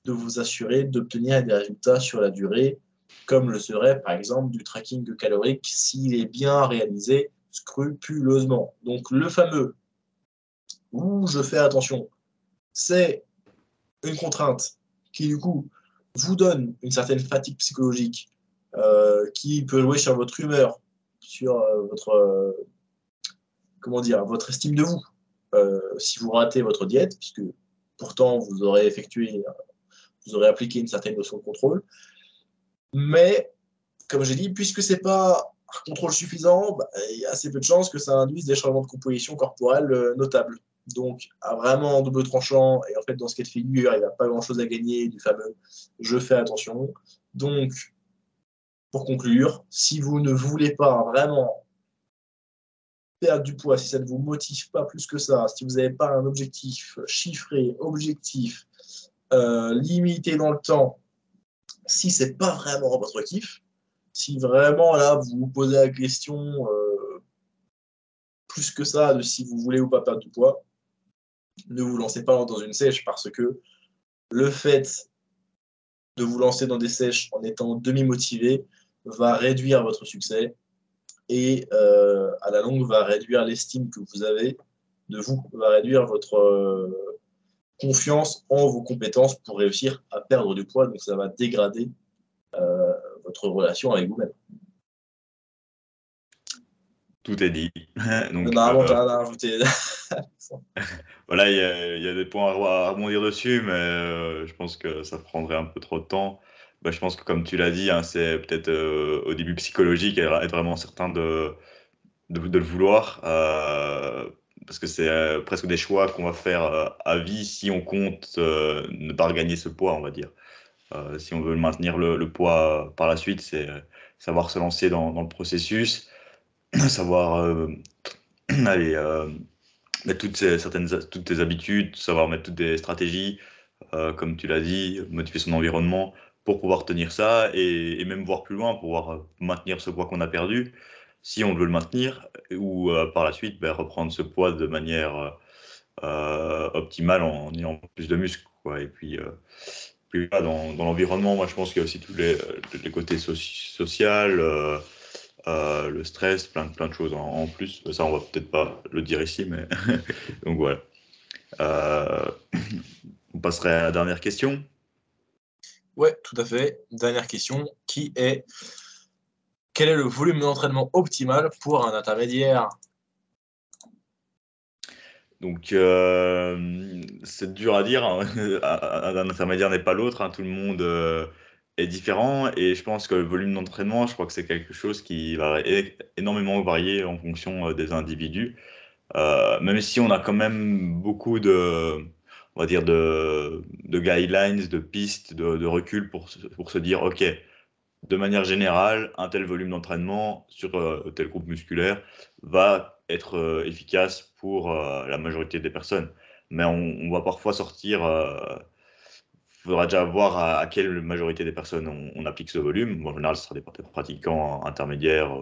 de vous assurer d'obtenir des résultats sur la durée, comme le serait par exemple du tracking calorique s'il est bien réalisé scrupuleusement. Donc le fameux où je fais attention, c'est une contrainte qui du coup vous donne une certaine fatigue psychologique qui peut jouer sur votre humeur, sur votre estime de vous. Si vous ratez votre diète, puisque pourtant vous aurez appliqué une certaine notion de contrôle, mais comme j'ai dit, puisque c'est pas un contrôle suffisant, il y a assez peu de chances que ça induise des changements de composition corporelle notables. Donc, à vraiment double tranchant, et en fait, dans ce cas de figure, il n'y a pas grand-chose à gagner du fameux je fais attention. Donc, pour conclure, si vous ne voulez pas vraiment perdre du poids, si ça ne vous motive pas plus que ça, si vous n'avez pas un objectif chiffré, objectif, limité dans le temps, si c'est pas vraiment votre kiff, si vraiment là vous vous posez la question plus que ça de si vous voulez ou pas perdre du poids, ne vous lancez pas dans une sèche parce que le fait de vous lancer dans des sèches en étant demi-motivé va réduire votre succès et à la longue va réduire l'estime que vous avez de vous, va réduire votre confiance en vos compétences pour réussir à perdre du poids, donc ça va dégrader votre relation avec vous-même. Tout est dit. Donc, Normalement, tu as rien à rajouter. voilà, il y a des points à rebondir dessus, mais je pense que ça prendrait un peu trop de temps. Bah, je pense que, comme tu l'as dit, hein, c'est peut-être au début psychologique, être vraiment certain de le vouloir, parce que c'est presque des choix qu'on va faire à vie si on compte ne pas regagner ce poids, on va dire. Si on veut maintenir le poids par la suite, c'est savoir se lancer dans le processus, savoir aller mettre toutes tes habitudes, savoir mettre toutes tes stratégies, comme tu l'as dit, motiver son environnement pour pouvoir tenir ça et même voir plus loin, pouvoir maintenir ce poids qu'on a perdu, si on veut le maintenir, ou par la suite reprendre ce poids de manière optimale en ayant plus de muscles, quoi. Et puis là, dans l'environnement, moi je pense qu'il y a aussi tous les côtés social, le stress, plein de choses en plus. Ça, on va peut-être pas le dire ici, mais donc voilà. On passerait à la dernière question. Ouais, tout à fait. Dernière question, qui est quel est le volume d'entraînement optimal pour un intermédiaire? Donc, c'est dur à dire, hein. Un intermédiaire n'est pas l'autre, hein. Tout le monde est différent. Et je pense que le volume d'entraînement, je crois que c'est quelque chose qui va énormément varier en fonction des individus. Même si on a quand même beaucoup on va dire de guidelines, de pistes, de recul pour se dire, OK, de manière générale, un tel volume d'entraînement sur tel groupe musculaire va être efficace pour la majorité des personnes. Mais on va parfois sortir, il faudra déjà voir à quelle majorité des personnes on applique ce volume. Bon, en général, ce sera des pratiquants intermédiaires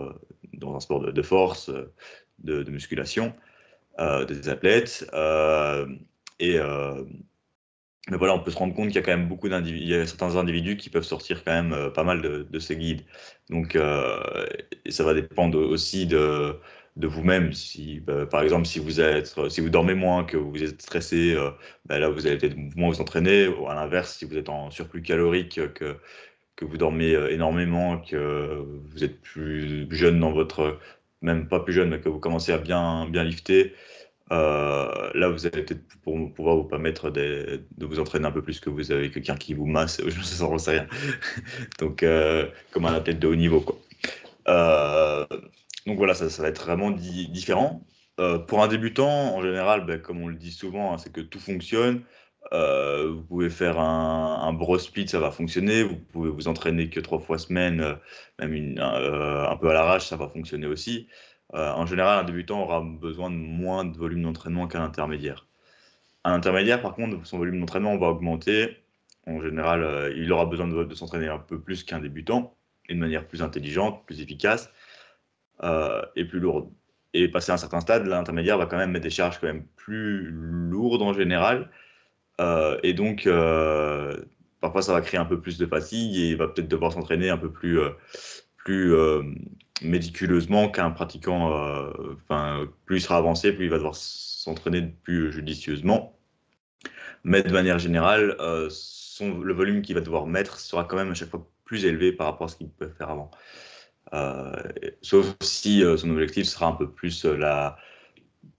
dans un sport de force, de musculation. des athlètes. Mais voilà, on peut se rendre compte qu'il y a quand même il y a certains individus qui peuvent sortir quand même pas mal de ces guides. Donc, et ça va dépendre aussi de vous-même. Si, par exemple, si vous dormez moins, que vous êtes stressé, là, vous allez peut-être moins vous entraîner. Ou à l'inverse, si vous êtes en surplus calorique, que vous dormez énormément, que vous êtes plus jeune dans même pas plus jeune, mais que vous commencez à bien lifter, là, vous allez peut-être pouvoir vous permettre de vous entraîner un peu plus que vous avez quelqu'un qui vous masse, je ne sais rien. Donc, comme un athlète de haut niveau, quoi. Euh, donc voilà, ça va être vraiment différent. Pour un débutant, en général, comme on le dit souvent, hein, c'est que tout fonctionne. Vous pouvez faire un bro split, ça va fonctionner. Vous pouvez vous entraîner que 3 fois semaine, même un peu à l'arrache, ça va fonctionner aussi. En général, un débutant aura besoin de moins de volume d'entraînement qu'un intermédiaire. Un intermédiaire, par contre, son volume d'entraînement va augmenter. En général, il aura besoin de s'entraîner un peu plus qu'un débutant, et de manière plus intelligente, plus efficace et plus lourde. Et passé à un certain stade, l'intermédiaire va quand même mettre des charges quand même plus lourdes en général. Et donc, parfois, ça va créer un peu plus de fatigue et il va peut-être devoir s'entraîner un peu plus méticuleusement qu'un pratiquant. Plus il sera avancé, plus il va devoir s'entraîner plus judicieusement. Mais de manière générale, le volume qu'il va devoir mettre sera quand même à chaque fois plus élevé par rapport à ce qu'il peut faire avant. Sauf si son objectif sera un peu plus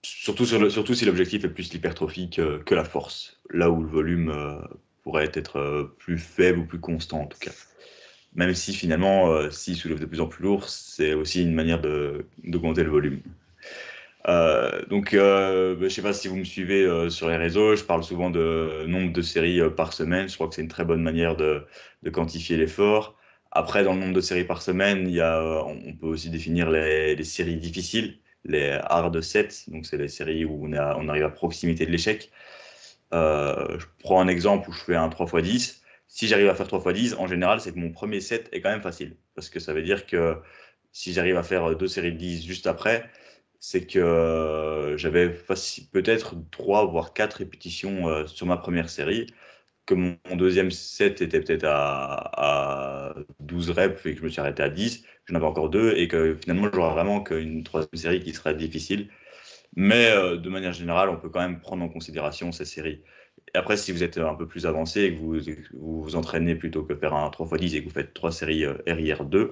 surtout si l'objectif est plus l'hypertrophie que la force, là où le volume pourrait être plus faible ou plus constant en tout cas. Même si finalement, s'il soulève de plus en plus lourd, c'est aussi une manière d'augmenter le volume. Donc, je ne sais pas si vous me suivez sur les réseaux, je parle souvent de nombre de séries par semaine. Je crois que c'est une très bonne manière de quantifier l'effort. Après, dans le nombre de séries par semaine, on peut aussi définir les séries difficiles, les hard sets. Donc, c'est les séries où on arrive à proximité de l'échec. Je prends un exemple où je fais un 3x10. Si j'arrive à faire 3x10, en général, c'est que mon premier set est quand même facile. Parce que ça veut dire que si j'arrive à faire 2 séries de 10 juste après, c'est que j'avais peut-être 3 voire 4 répétitions sur ma première série, que mon deuxième set était peut-être à 12 reps et que je me suis arrêté à 10, j'en avais encore 2 et que finalement j'aurai vraiment qu'une troisième série qui sera difficile. Mais de manière générale, on peut quand même prendre en considération ces séries. Et après, si vous êtes un peu plus avancé et que vous entraînez plutôt que faire un 3x10 et que vous faites 3 séries RIR2,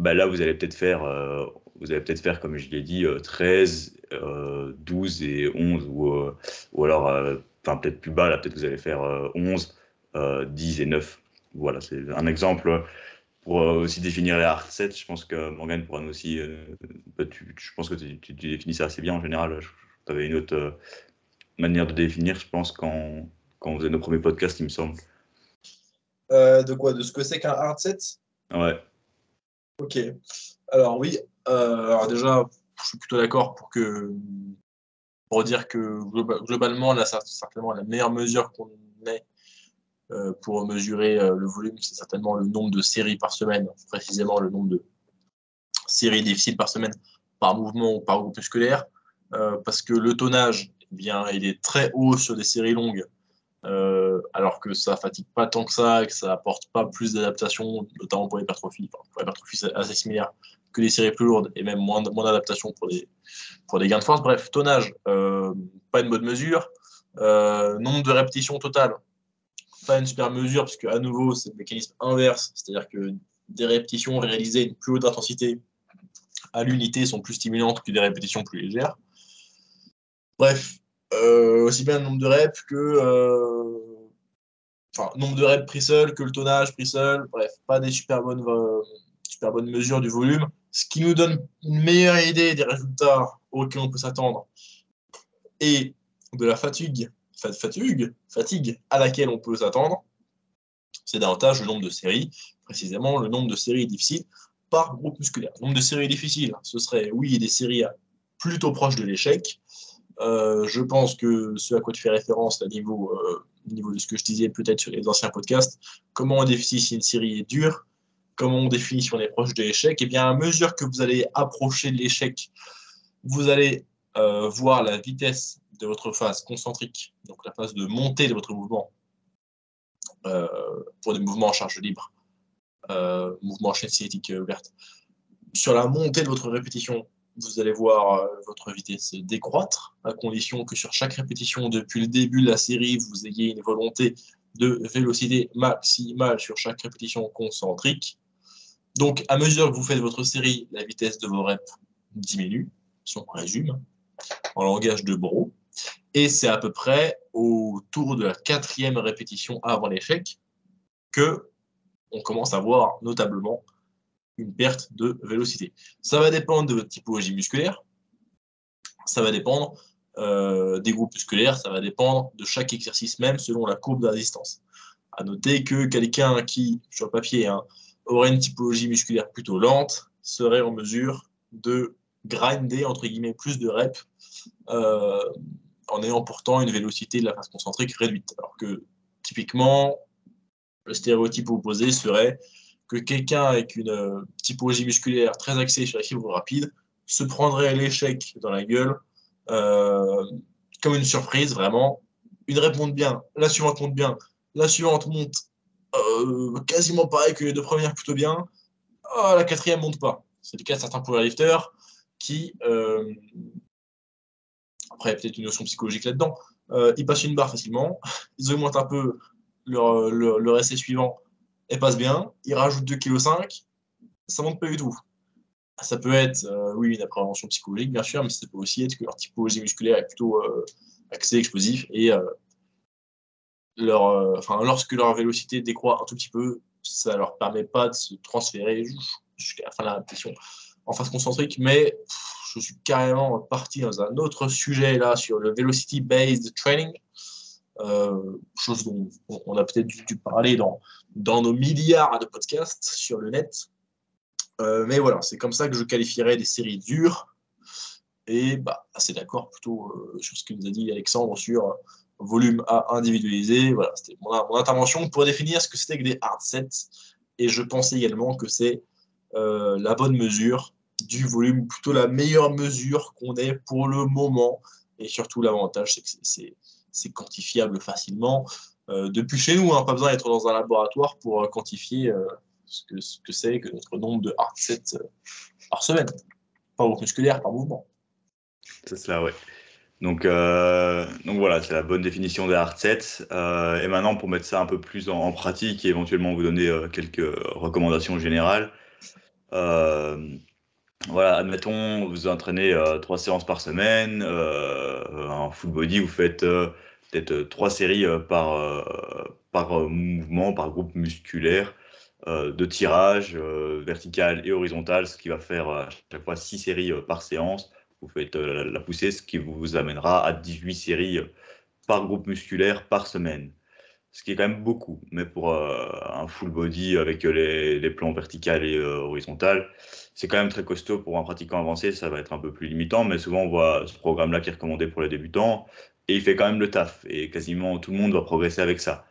là, vous allez peut-être faire, comme je l'ai dit, 13, 12 et 11, ou alors, peut-être plus bas, là, peut-être vous allez faire 11, 10 et 9. Voilà, c'est un exemple pour aussi définir les hard sets. Je pense que Morgane pourra nous aussi. Je pense que tu définis ça assez bien en général. Tu avais une autre manière de définir, je pense, quand on faisait nos premiers podcasts, il me semble. De quoi? De ce que c'est qu'un hard set? Ouais. Ok. Alors oui, alors déjà, je suis plutôt d'accord pour dire que globalement, là, certainement la meilleure mesure qu'on ait pour mesurer le volume, c'est certainement le nombre de séries par semaine, précisément le nombre de séries difficiles par semaine par mouvement ou par groupe musculaire, parce que le tonnage, eh bien, il est très haut sur des séries longues, alors que ça fatigue pas tant que ça, que ça apporte pas plus d'adaptation, notamment pour l'hypertrophie. Enfin, pour l'hypertrophie, c'est assez similaire que les séries plus lourdes et même moins d'adaptation pour des gains de force. Bref, tonnage, pas une bonne mesure. Nombre de répétitions totales, pas une super mesure, parce qu'à nouveau, c'est le mécanisme inverse, c'est-à-dire que des répétitions réalisées à une plus haute intensité à l'unité sont plus stimulantes que des répétitions plus légères. Bref, aussi bien le nombre de reps que nombre de reps pris seul, que le tonnage pris seul, bref, pas des super bonnes mesures du volume, ce qui nous donne une meilleure idée des résultats auxquels on peut s'attendre et de la fatigue à laquelle on peut s'attendre, c'est davantage le nombre de séries, précisément le nombre de séries difficiles par groupe musculaire. Le nombre de séries difficiles, ce serait, oui, des séries plutôt proches de l'échec. Je pense que ce à quoi tu fais référence, à niveau de ce que je disais peut-être sur les anciens podcasts, comment on définit si une série est dure, comment on définit si on est proche de l'échec, et bien à mesure que vous allez approcher de l'échec, vous allez voir la vitesse de votre phase concentrique, donc la phase de montée de votre mouvement, pour des mouvements en charge libre, mouvements en chaîne cinétique ouverte. Sur la montée de votre répétition, vous allez voir votre vitesse décroître, à condition que sur chaque répétition, depuis le début de la série, vous ayez une volonté de vélocité maximale sur chaque répétition concentrique. Donc, à mesure que vous faites votre série, la vitesse de vos reps diminue, si on résume, en langage de Bro. Et c'est à peu près autour de la 4e répétition avant l'échec que on commence à voir notablement une perte de vélocité. Ça va dépendre de votre typologie musculaire, ça va dépendre des groupes musculaires, ça va dépendre de chaque exercice même selon la courbe de résistance. À noter que quelqu'un qui, sur le papier, aurait une typologie musculaire plutôt lente, serait en mesure de grinder, entre guillemets, plus de reps en ayant pourtant une vélocité de la phase concentrique réduite. Alors que, typiquement, le stéréotype opposé serait que quelqu'un avec une typologie musculaire très axée sur la fibre rapide se prendrait l'échec dans la gueule comme une surprise, vraiment. Une rep monte bien, la suivante monte bien, la suivante monte quasiment pareil que les 2 premières, plutôt bien. Oh, la 4e monte pas. C'est le cas de certains powerlifters qui, après peut-être une notion psychologique là-dedans, ils passent une barre facilement, ils augmentent un peu leur essai suivant et passent bien, ils rajoutent 2,5 kg, ça monte pas du tout. Ça peut être, oui, une appréhension psychologique, bien sûr, mais ça peut aussi être que leur typologie musculaire est plutôt axée explosif et lorsque leur vélocité décroît un tout petit peu, ça leur permet pas de se transférer jusqu'à la fin de la répétition en phase concentrique, mais je suis carrément parti dans un autre sujet là sur le velocity-based training, chose dont on a peut-être dû parler dans nos milliards de podcasts sur le net. Mais voilà, c'est comme ça que je qualifierais des séries dures. Et assez d'accord plutôt sur ce que nous a dit Alexandre sur volume à individualiser. Voilà, c'était mon intervention pour définir ce que c'était que des hard sets. Et je pense également que c'est la bonne mesure du volume, plutôt la meilleure mesure qu'on ait pour le moment. Et surtout, l'avantage, c'est que c'est quantifiable facilement depuis chez nous. Pas besoin d'être dans un laboratoire pour quantifier ce que c'est que notre nombre de hard sets par semaine. Par groupe musculaire, par mouvement. C'est cela, ouais. Donc voilà, c'est la bonne définition des hard sets. Et maintenant, pour mettre ça un peu plus en pratique et éventuellement vous donner quelques recommandations générales. Voilà, admettons, vous entraînez 3 séances par semaine. En full body, vous faites peut-être 3 séries par mouvement, par groupe musculaire, de tirage vertical et horizontal, ce qui va faire à chaque fois 6 séries par séance. Vous faites la poussée, ce qui vous amènera à 18 séries par groupe musculaire par semaine. Ce qui est quand même beaucoup, mais pour un full body avec les plans vertical et horizontal, c'est quand même très costaud pour un pratiquant avancé, ça va être un peu plus limitant, mais souvent on voit ce programme-là qui est recommandé pour les débutants, et il fait quand même le taf, et quasiment tout le monde va progresser avec ça.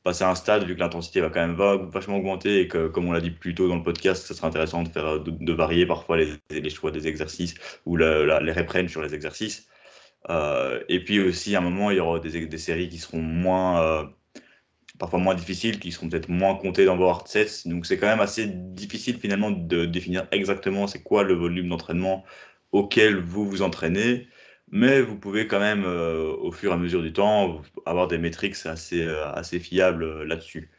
Passer à un stade, vu que l'intensité va quand même vachement augmenter, et que, comme on l'a dit plus tôt dans le podcast, ça serait intéressant de faire de varier parfois les choix des exercices, ou les reprennent sur les exercices. Et puis aussi, à un moment, il y aura des séries qui seront parfois moins difficiles, qui seront peut-être moins comptés dans vos hard sets. Donc c'est quand même assez difficile finalement de définir exactement c'est quoi le volume d'entraînement auquel vous vous entraînez. Mais vous pouvez quand même, au fur et à mesure du temps, avoir des métriques assez fiables là-dessus.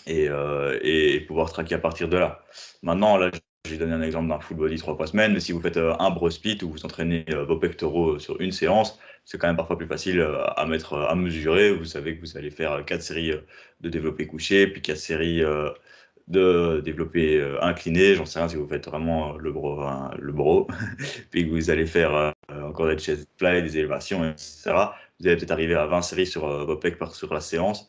Et pouvoir traquer à partir de là. Maintenant, là, j'ai donné un exemple d'un full body 3 fois semaine, mais si vous faites un bro split où vous entraînez vos pectoraux sur une séance, c'est quand même parfois plus facile à mesurer. Vous savez que vous allez faire 4 séries de développé couché, puis 4 séries de développé incliné. J'en sais rien si vous faites vraiment le bro. Puis que vous allez faire encore des chest fly, des élévations, etc. Vous allez peut-être arriver à 20 séries sur vos pecs sur la séance.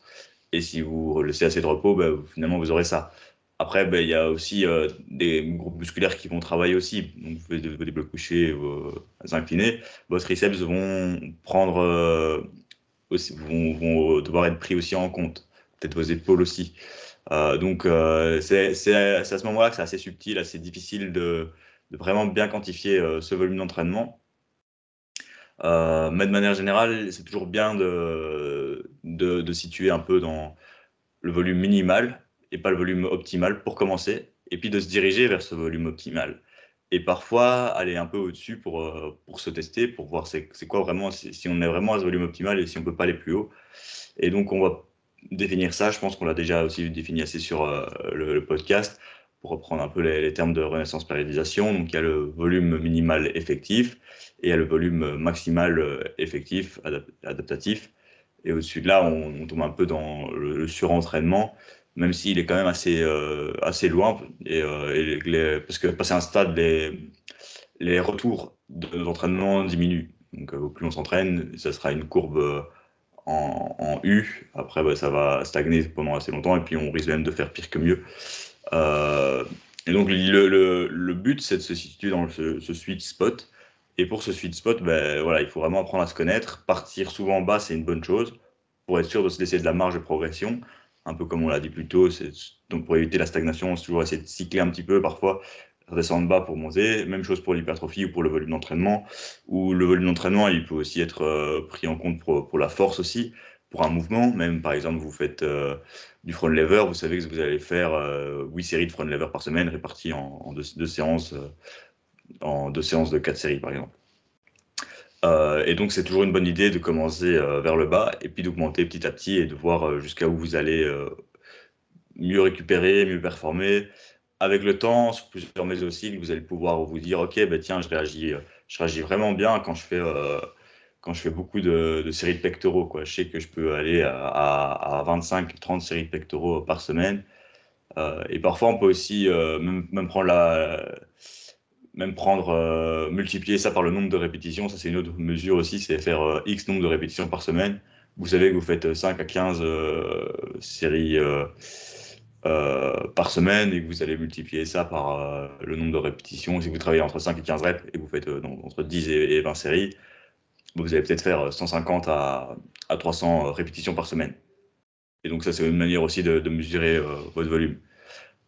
Et si vous laissez assez de repos, finalement, vous aurez ça. Après, il y a aussi des groupes musculaires qui vont travailler aussi. Donc, vous faites vos développés couchés, vos inclinés. Vos triceps vont prendre aussi, vont devoir être pris aussi en compte. Peut-être vos épaules aussi. Donc, c'est à ce moment-là que c'est assez subtil, assez difficile de vraiment bien quantifier ce volume d'entraînement. Mais de manière générale, c'est toujours bien de situer un peu dans le volume minimal et pas le volume optimal pour commencer, et puis de se diriger vers ce volume optimal. Et parfois, aller un peu au-dessus pour se tester, pour voir c'est quoi vraiment, si on est vraiment à ce volume optimal et si on peut pas aller plus haut. Et donc, on va définir ça. Je pense qu'on l'a déjà aussi défini assez sur le podcast pour reprendre un peu les termes de renaissance périodisation. Donc, il y a le volume minimal effectif et il y a le volume maximal effectif adaptatif. Et au-dessus de là, on tombe un peu dans le surentraînement, même s'il est quand même assez loin. Parce que passer un stade, les retours de l'entraînement diminuent. Donc, au plus on s'entraîne, ça sera une courbe en U. Après, bah, ça va stagner pendant assez longtemps et puis on risque même de faire pire que mieux. Et donc, le but, c'est de se situer dans ce sweet spot. Et pour ce sweet spot, ben, voilà, il faut vraiment apprendre à se connaître. Partir souvent bas, c'est une bonne chose pour être sûr de se laisser de la marge de progression. Un peu comme on l'a dit plus tôt, donc pour éviter la stagnation, c'est toujours essayer de cycler un petit peu parfois, redescendre bas pour monter. Même chose pour l'hypertrophie ou pour le volume d'entraînement. Ou le volume d'entraînement, il peut aussi être pris en compte pour la force aussi, pour un mouvement. Même par exemple, vous faites du front lever, vous savez que vous allez faire 8 séries de front lever par semaine réparties en deux séances, en 2 séances de 4 séries par exemple. Et donc c'est toujours une bonne idée de commencer vers le bas et puis d'augmenter petit à petit et de voir jusqu'à où vous allez mieux récupérer, mieux performer. Avec le temps, sur plusieurs mésocycles, vous allez pouvoir vous dire, ok, ben tiens, je réagis vraiment bien quand je fais beaucoup de séries de pectoraux, quoi. Je sais que je peux aller à 25-30 séries de pectoraux par semaine. Et parfois, on peut aussi multiplier ça par le nombre de répétitions. Ça, c'est une autre mesure aussi, c'est faire X nombre de répétitions par semaine. Vous savez que vous faites 5 à 15 séries par semaine et que vous allez multiplier ça par le nombre de répétitions. Si vous travaillez entre 5 et 15 reps et que vous faites entre 10 et 20 séries, vous allez peut-être faire 150 à 300 répétitions par semaine. Et donc ça, c'est une manière aussi de mesurer votre volume.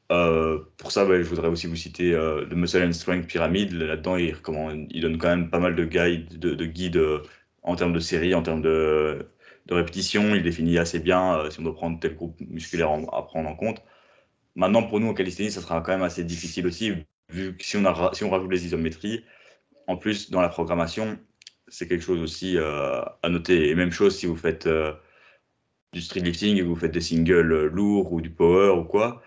Pour ça, je voudrais aussi vous citer le Muscle and Strength Pyramid. Là-dedans, il donne quand même pas mal de guides en termes de séries, en termes de répétitions. Il définit assez bien si on doit prendre tel groupe musculaire à prendre en compte. Maintenant, pour nous, en calisthénie, ça sera quand même assez difficile aussi, vu que si on rajoute les isométries, en plus, dans la programmation, c'est quelque chose aussi à noter. Et même chose si vous faites du street lifting et que vous faites des singles lourds ou du power ou quoi.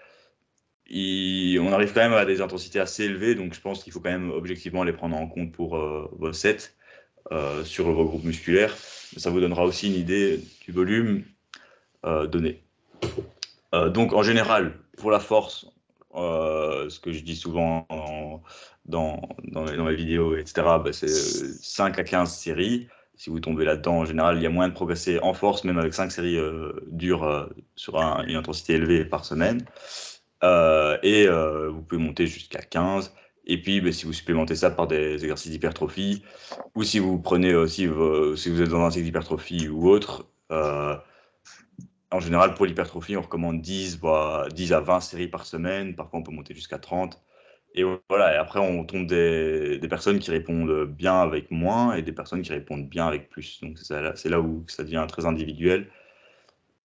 On arrive quand même à des intensités assez élevées, donc je pense qu'il faut quand même objectivement les prendre en compte pour vos sets sur vos groupes musculaires. Ça vous donnera aussi une idée du volume donné. Donc en général, pour la force, ce que je dis souvent dans les vidéos, etc., c'est 5 à 15 séries. Si vous tombez là-dedans, en général, il y a moyen de progresser en force, même avec 5 séries dures sur une intensité élevée par semaine. Vous pouvez monter jusqu'à 15. Et puis, si vous supplémentez ça par des exercices d'hypertrophie, ou si vous prenez aussi, si vous êtes dans un cycle d'hypertrophie ou autre, en général, pour l'hypertrophie, on recommande 10 à 20 séries par semaine. Parfois, on peut monter jusqu'à 30. Et voilà, et après, on tombe des personnes qui répondent bien avec moins et des personnes qui répondent bien avec plus. Donc, c'est là où ça devient très individuel.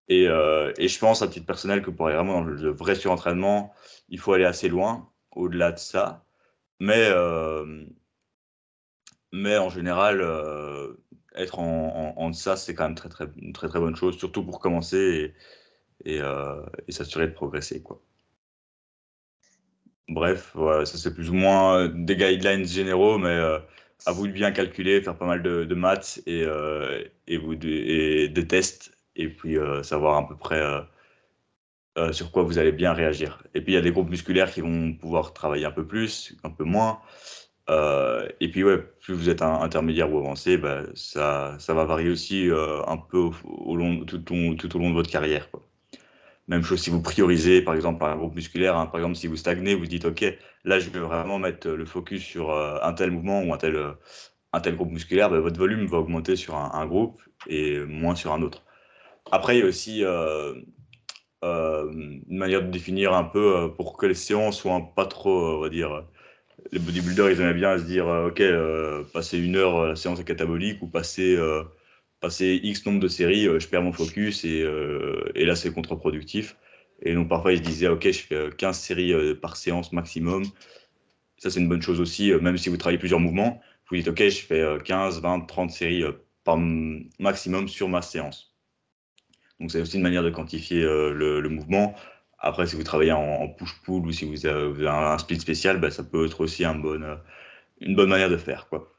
Et je pense, à titre personnel, que pour aller vraiment dans le vrai surentraînement, il faut aller assez loin, au-delà de ça. Mais en général, être en deçà, c'est quand même une très très bonne chose, surtout pour commencer et s'assurer de progresser, quoi. Bref, voilà, ça c'est plus ou moins des guidelines généraux, mais à vous de bien calculer, faire pas mal de maths et des tests, et puis savoir à peu près sur quoi vous allez bien réagir. Et puis il y a des groupes musculaires qui vont pouvoir travailler un peu plus, un peu moins. Et puis ouais, plus vous êtes un intermédiaire ou avancé, ça va varier aussi un peu tout au long de votre carrière, quoi. Même chose si vous priorisez, par exemple, un groupe musculaire, hein. Par exemple, si vous stagnez, vous dites, OK, là, je vais vraiment mettre le focus sur un tel mouvement ou un tel groupe musculaire, votre volume va augmenter sur un groupe et moins sur un autre. Après, il y a aussi une manière de définir un peu pour que les séances soient pas trop, on va dire, les bodybuilders, ils aimaient bien se dire, ok, passer 1 heure la séance est catabolique ou passer X nombre de séries, je perds mon focus et là, c'est contre-productif. Et donc, parfois, ils se disaient, ok, je fais 15 séries par séance maximum. Ça, c'est une bonne chose aussi, même si vous travaillez plusieurs mouvements. Vous dites, ok, je fais 15, 20, 30 séries par maximum sur ma séance. Donc, c'est aussi une manière de quantifier le mouvement. Après, si vous travaillez en push-pull ou si vous avez un split spécial, bah, ça peut être aussi une bonne manière de faire, quoi.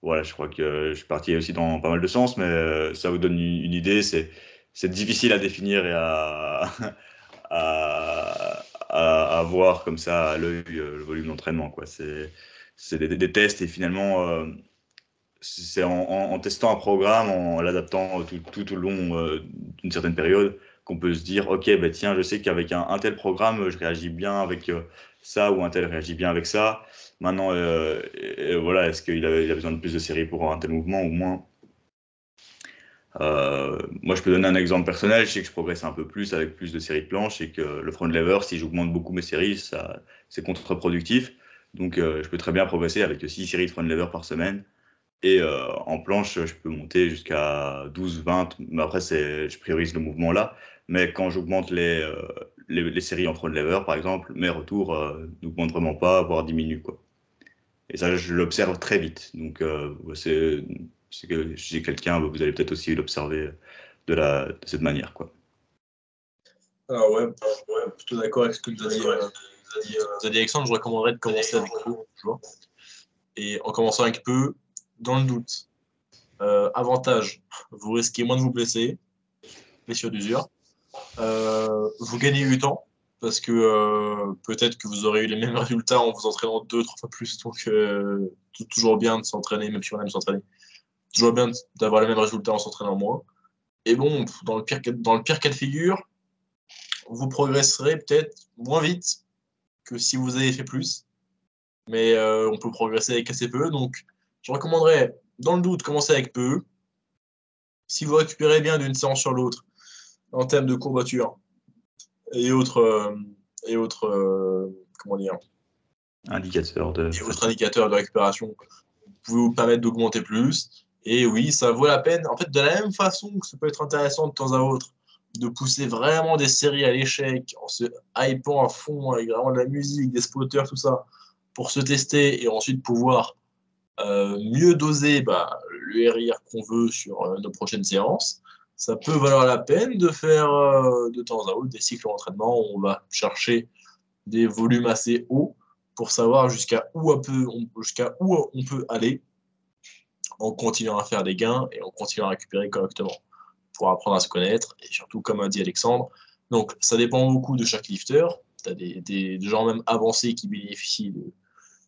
Voilà, je crois que je suis parti aussi dans pas mal de sens, mais ça vous donne une idée. C'est difficile à définir et à voir comme ça à l'œil le volume d'entraînement, quoi. C'est des tests et finalement, c'est en testant un programme, en l'adaptant tout au long d'une certaine période, qu'on peut se dire, ok, bah, tiens, je sais qu'avec un tel programme, je réagis bien avec ça, ou un tel réagit bien avec ça. Maintenant, voilà, est-ce qu'il a besoin de plus de séries pour un tel mouvement ou moins? Moi, je peux donner un exemple personnel. Je sais que je progresse un peu plus avec plus de séries de planches et que le front lever, si j'augmente beaucoup mes séries, c'est contre-productif. Donc, je peux très bien progresser avec 6 séries de front lever par semaine. Et en planche, je peux monter jusqu'à 12, 20. Mais après, je priorise le mouvement là. Mais quand j'augmente les séries en front lever, par exemple, mes retours n'augmentent vraiment pas, voire diminuent, quoi. Et ça, je l'observe très vite. Donc, c'est que j'ai quelqu'un, vous allez peut-être aussi l'observer de cette manière, quoi. Alors ouais, plutôt d'accord avec ce que vous a dit Alexandre. Je recommanderais de commencer avec peu, toujours. Et en commençant avec peu, dans le doute. Avantage, vous risquez moins de vous blesser, blessure d'usure. Vous gagnez du temps, parce que peut-être que vous aurez eu les mêmes résultats en vous entraînant 2, 3 fois plus. Donc, toujours bien de s'entraîner, même si on aime s'entraîner. Toujours bien d'avoir les mêmes résultats en s'entraînant moins. Et bon, dans le pire cas de figure, vous progresserez peut-être moins vite que si vous avez fait plus. Mais on peut progresser avec assez peu. Donc, je recommanderais, dans le doute, commencer avec peu. Si vous récupérez bien d'une séance sur l'autre, en termes de courbature et autres comment dire, Indicateur de et autres fatigue. indicateurs de récupération, vous pouvez vous permettre d'augmenter plus. Et oui, ça vaut la peine. En fait, de la même façon que ça peut être intéressant de temps à autre de pousser vraiment des séries à l'échec en se hypant à fond avec vraiment de la musique, des spotters, tout ça, pour se tester et ensuite pouvoir mieux doser le RIR qu'on veut sur nos prochaines séances. Ça peut valoir la peine de faire de temps à autre des cycles d'entraînement où on va chercher des volumes assez hauts pour savoir jusqu'à où on peut aller en continuant à faire des gains et en continuant à récupérer correctement pour apprendre à se connaître et surtout, comme a dit Alexandre, donc ça dépend beaucoup de chaque lifter. Tu as des gens même avancés qui bénéficient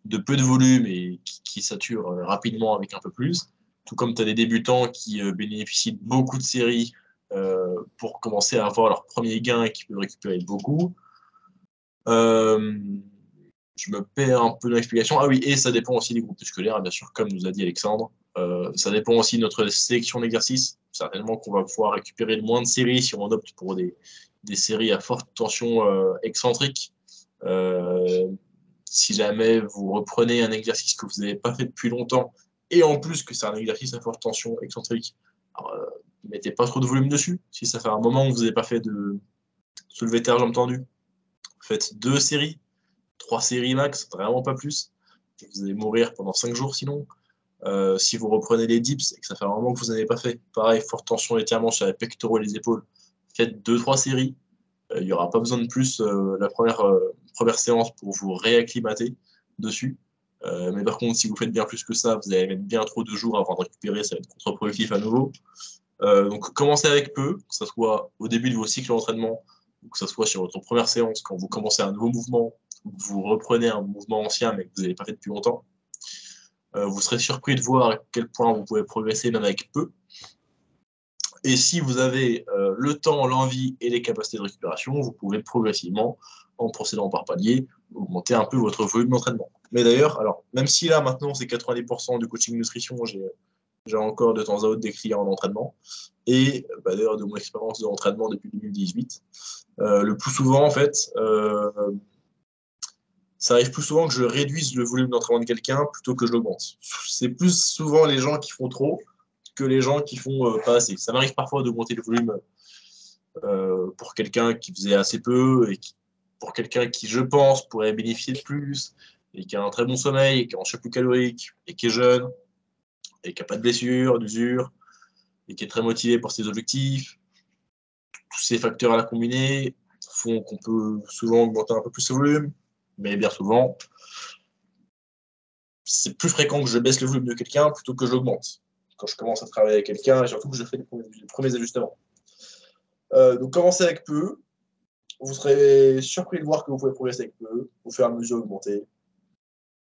de peu de volume et qui saturent rapidement avec un peu plus, tout comme tu as des débutants qui bénéficient de beaucoup de séries pour commencer à avoir leur premier gain et qui peuvent récupérer beaucoup. Euh, je me perds un peu dans l'explication. Ah oui, et ça dépend aussi des groupes musculaires, bien sûr, comme nous a dit Alexandre. Ça dépend aussi de notre sélection d'exercices. Certainement qu'on va pouvoir récupérer le moins de séries si on opte pour des séries à forte tension excentrique. Si jamais vous reprenez un exercice que vous n'avez pas fait depuis longtemps, et en plus que c'est un exercice à forte tension excentrique, ne mettez pas trop de volume dessus. Si ça fait un moment que vous n'avez pas fait de soulevé terre jambe tendue, faites 2 séries, 3 séries max, vraiment pas plus. Vous allez mourir pendant 5 jours sinon. Si vous reprenez les dips et que ça fait un moment que vous n'avez pas fait, pareil, forte tension étirement sur les pectoraux et les épaules, faites 2, 3 séries. Il n'y aura pas besoin de plus la première séance pour vous réacclimater dessus. Mais par contre, si vous faites bien plus que ça, vous allez mettre bien trop de jours avant de récupérer, ça va être contre-productif à nouveau. Donc commencez avec peu, que ce soit au début de vos cycles d'entraînement, ou que ce soit sur votre première séance, quand vous commencez un nouveau mouvement, ou que vous reprenez un mouvement ancien mais que vous n'avez pas fait depuis longtemps. Vous serez surpris de voir à quel point vous pouvez progresser même avec peu. Et si vous avez le temps, l'envie et les capacités de récupération, vous pouvez progressivement, en procédant par palier, augmenter un peu votre volume d'entraînement. Mais d'ailleurs, alors, même si là, maintenant, c'est 90% du coaching nutrition, j'ai encore de temps à autre des clients en entraînement. Et d'ailleurs, de mon expérience de l'entraînement depuis 2018, le plus souvent, en fait, ça arrive plus souvent que je réduise le volume d'entraînement de quelqu'un plutôt que je l'augmente. C'est plus souvent les gens qui font trop que les gens qui font pas assez. Ça m'arrive parfois d'augmenter le volume pour quelqu'un qui faisait assez peu et pour quelqu'un qui, je pense, pourrait bénéficier de plus et qui a un très bon sommeil et qui est en surplus calorique et qui est jeune et qui n'a pas de blessure, d'usure et qui est très motivé pour ses objectifs. Tous ces facteurs à la combiner font qu'on peut souvent augmenter un peu plus le volume, mais bien souvent, c'est plus fréquent que je baisse le volume de quelqu'un plutôt que je l'augmente quand je commence à travailler avec quelqu'un et surtout que je fais les premiers ajustements. Donc commencez avec peu. Vous serez surpris de voir que vous pouvez progresser avec peu, au fur et à mesure augmenter.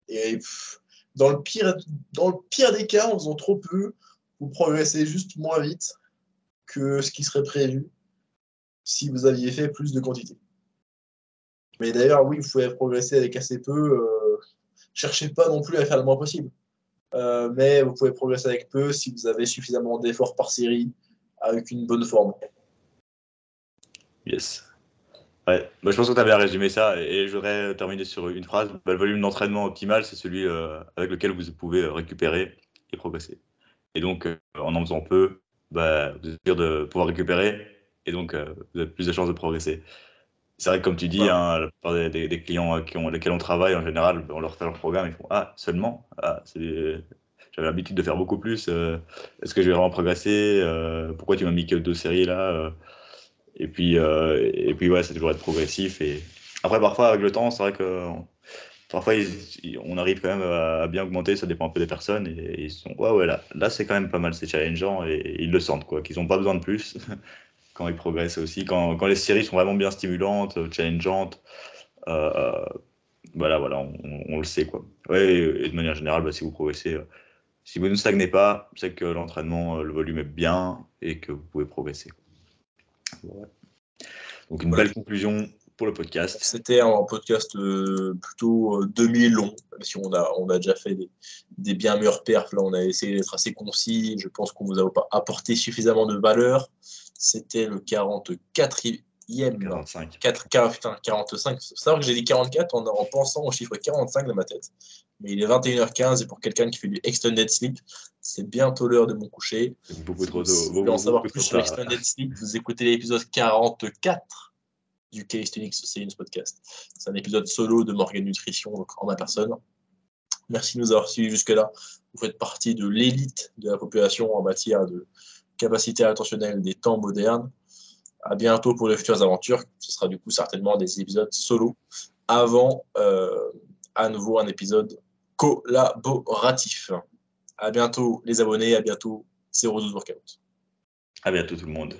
Et dans le pire des cas, en faisant trop peu, vous progressez juste moins vite que ce qui serait prévu si vous aviez fait plus de quantité. Mais d'ailleurs, oui, vous pouvez progresser avec assez peu. Cherchez pas non plus à faire le moins possible. Mais vous pouvez progresser avec peu si vous avez suffisamment d'efforts par série avec une bonne forme. Yes. Ouais, je pense que tu as bien résumé ça et je voudrais terminer sur une phrase. Le volume d'entraînement optimal, c'est celui avec lequel vous pouvez récupérer et progresser. Et donc, en faisant peu, vous êtes sûr de pouvoir récupérer et donc vous avez plus de chances de progresser. C'est vrai que comme tu dis, Voilà. la plupart des clients lesquels on travaille, en général, on leur fait leur programme, ils font « Ah, seulement j'avais l'habitude de faire beaucoup plus. Est-ce que je vais vraiment progresser pourquoi tu m'as mis que 2 séries là ?» Et puis ouais, c'est toujours être progressif. Et après, parfois, avec le temps, c'est vrai que parfois, on arrive quand même à bien augmenter. Ça dépend un peu des personnes. Et ils sont, ouais, là, c'est quand même pas mal, c'est challengeant. Et ils le sentent, quoi, qu'ils n'ont pas besoin de plus quand ils progressent aussi. Quand les séries sont vraiment bien stimulantes, challengeantes, voilà, on le sait, quoi. Ouais, et de manière générale, si vous progressez, si vous ne stagnez pas, c'est que l'entraînement, le volume est bien et que vous pouvez progresser. Ouais. Donc, une belle conclusion pour le podcast. C'était un podcast plutôt demi-long, même si on a déjà fait des bien meilleurs perfs. Là, on a essayé d'être assez concis. Je pense qu'on vous a pas apporté suffisamment de valeur. C'était le 44e. 45. 45. C'est vrai que j'ai dit 44 en pensant au chiffre 45 dans ma tête. Mais il est 21h15 et pour quelqu'un qui fait du extended sleep, c'est bientôt l'heure de mon coucher. C'est beaucoup trop Si tôt. vous voulez en savoir plus sur Tard. l'extended sleep, vous écoutez l'épisode 44 du Calisthenics Science Podcast. C'est un épisode solo de Morgan Nutrition, donc en ma personne. Merci de nous avoir suivis jusque-là. Vous faites partie de l'élite de la population en matière de capacité attentionnelle des temps modernes. À bientôt pour de futures aventures. Ce sera du coup certainement des épisodes solo avant à nouveau un épisode collaboratif. À bientôt les abonnés, à bientôt 012 Workout. À bientôt tout le monde.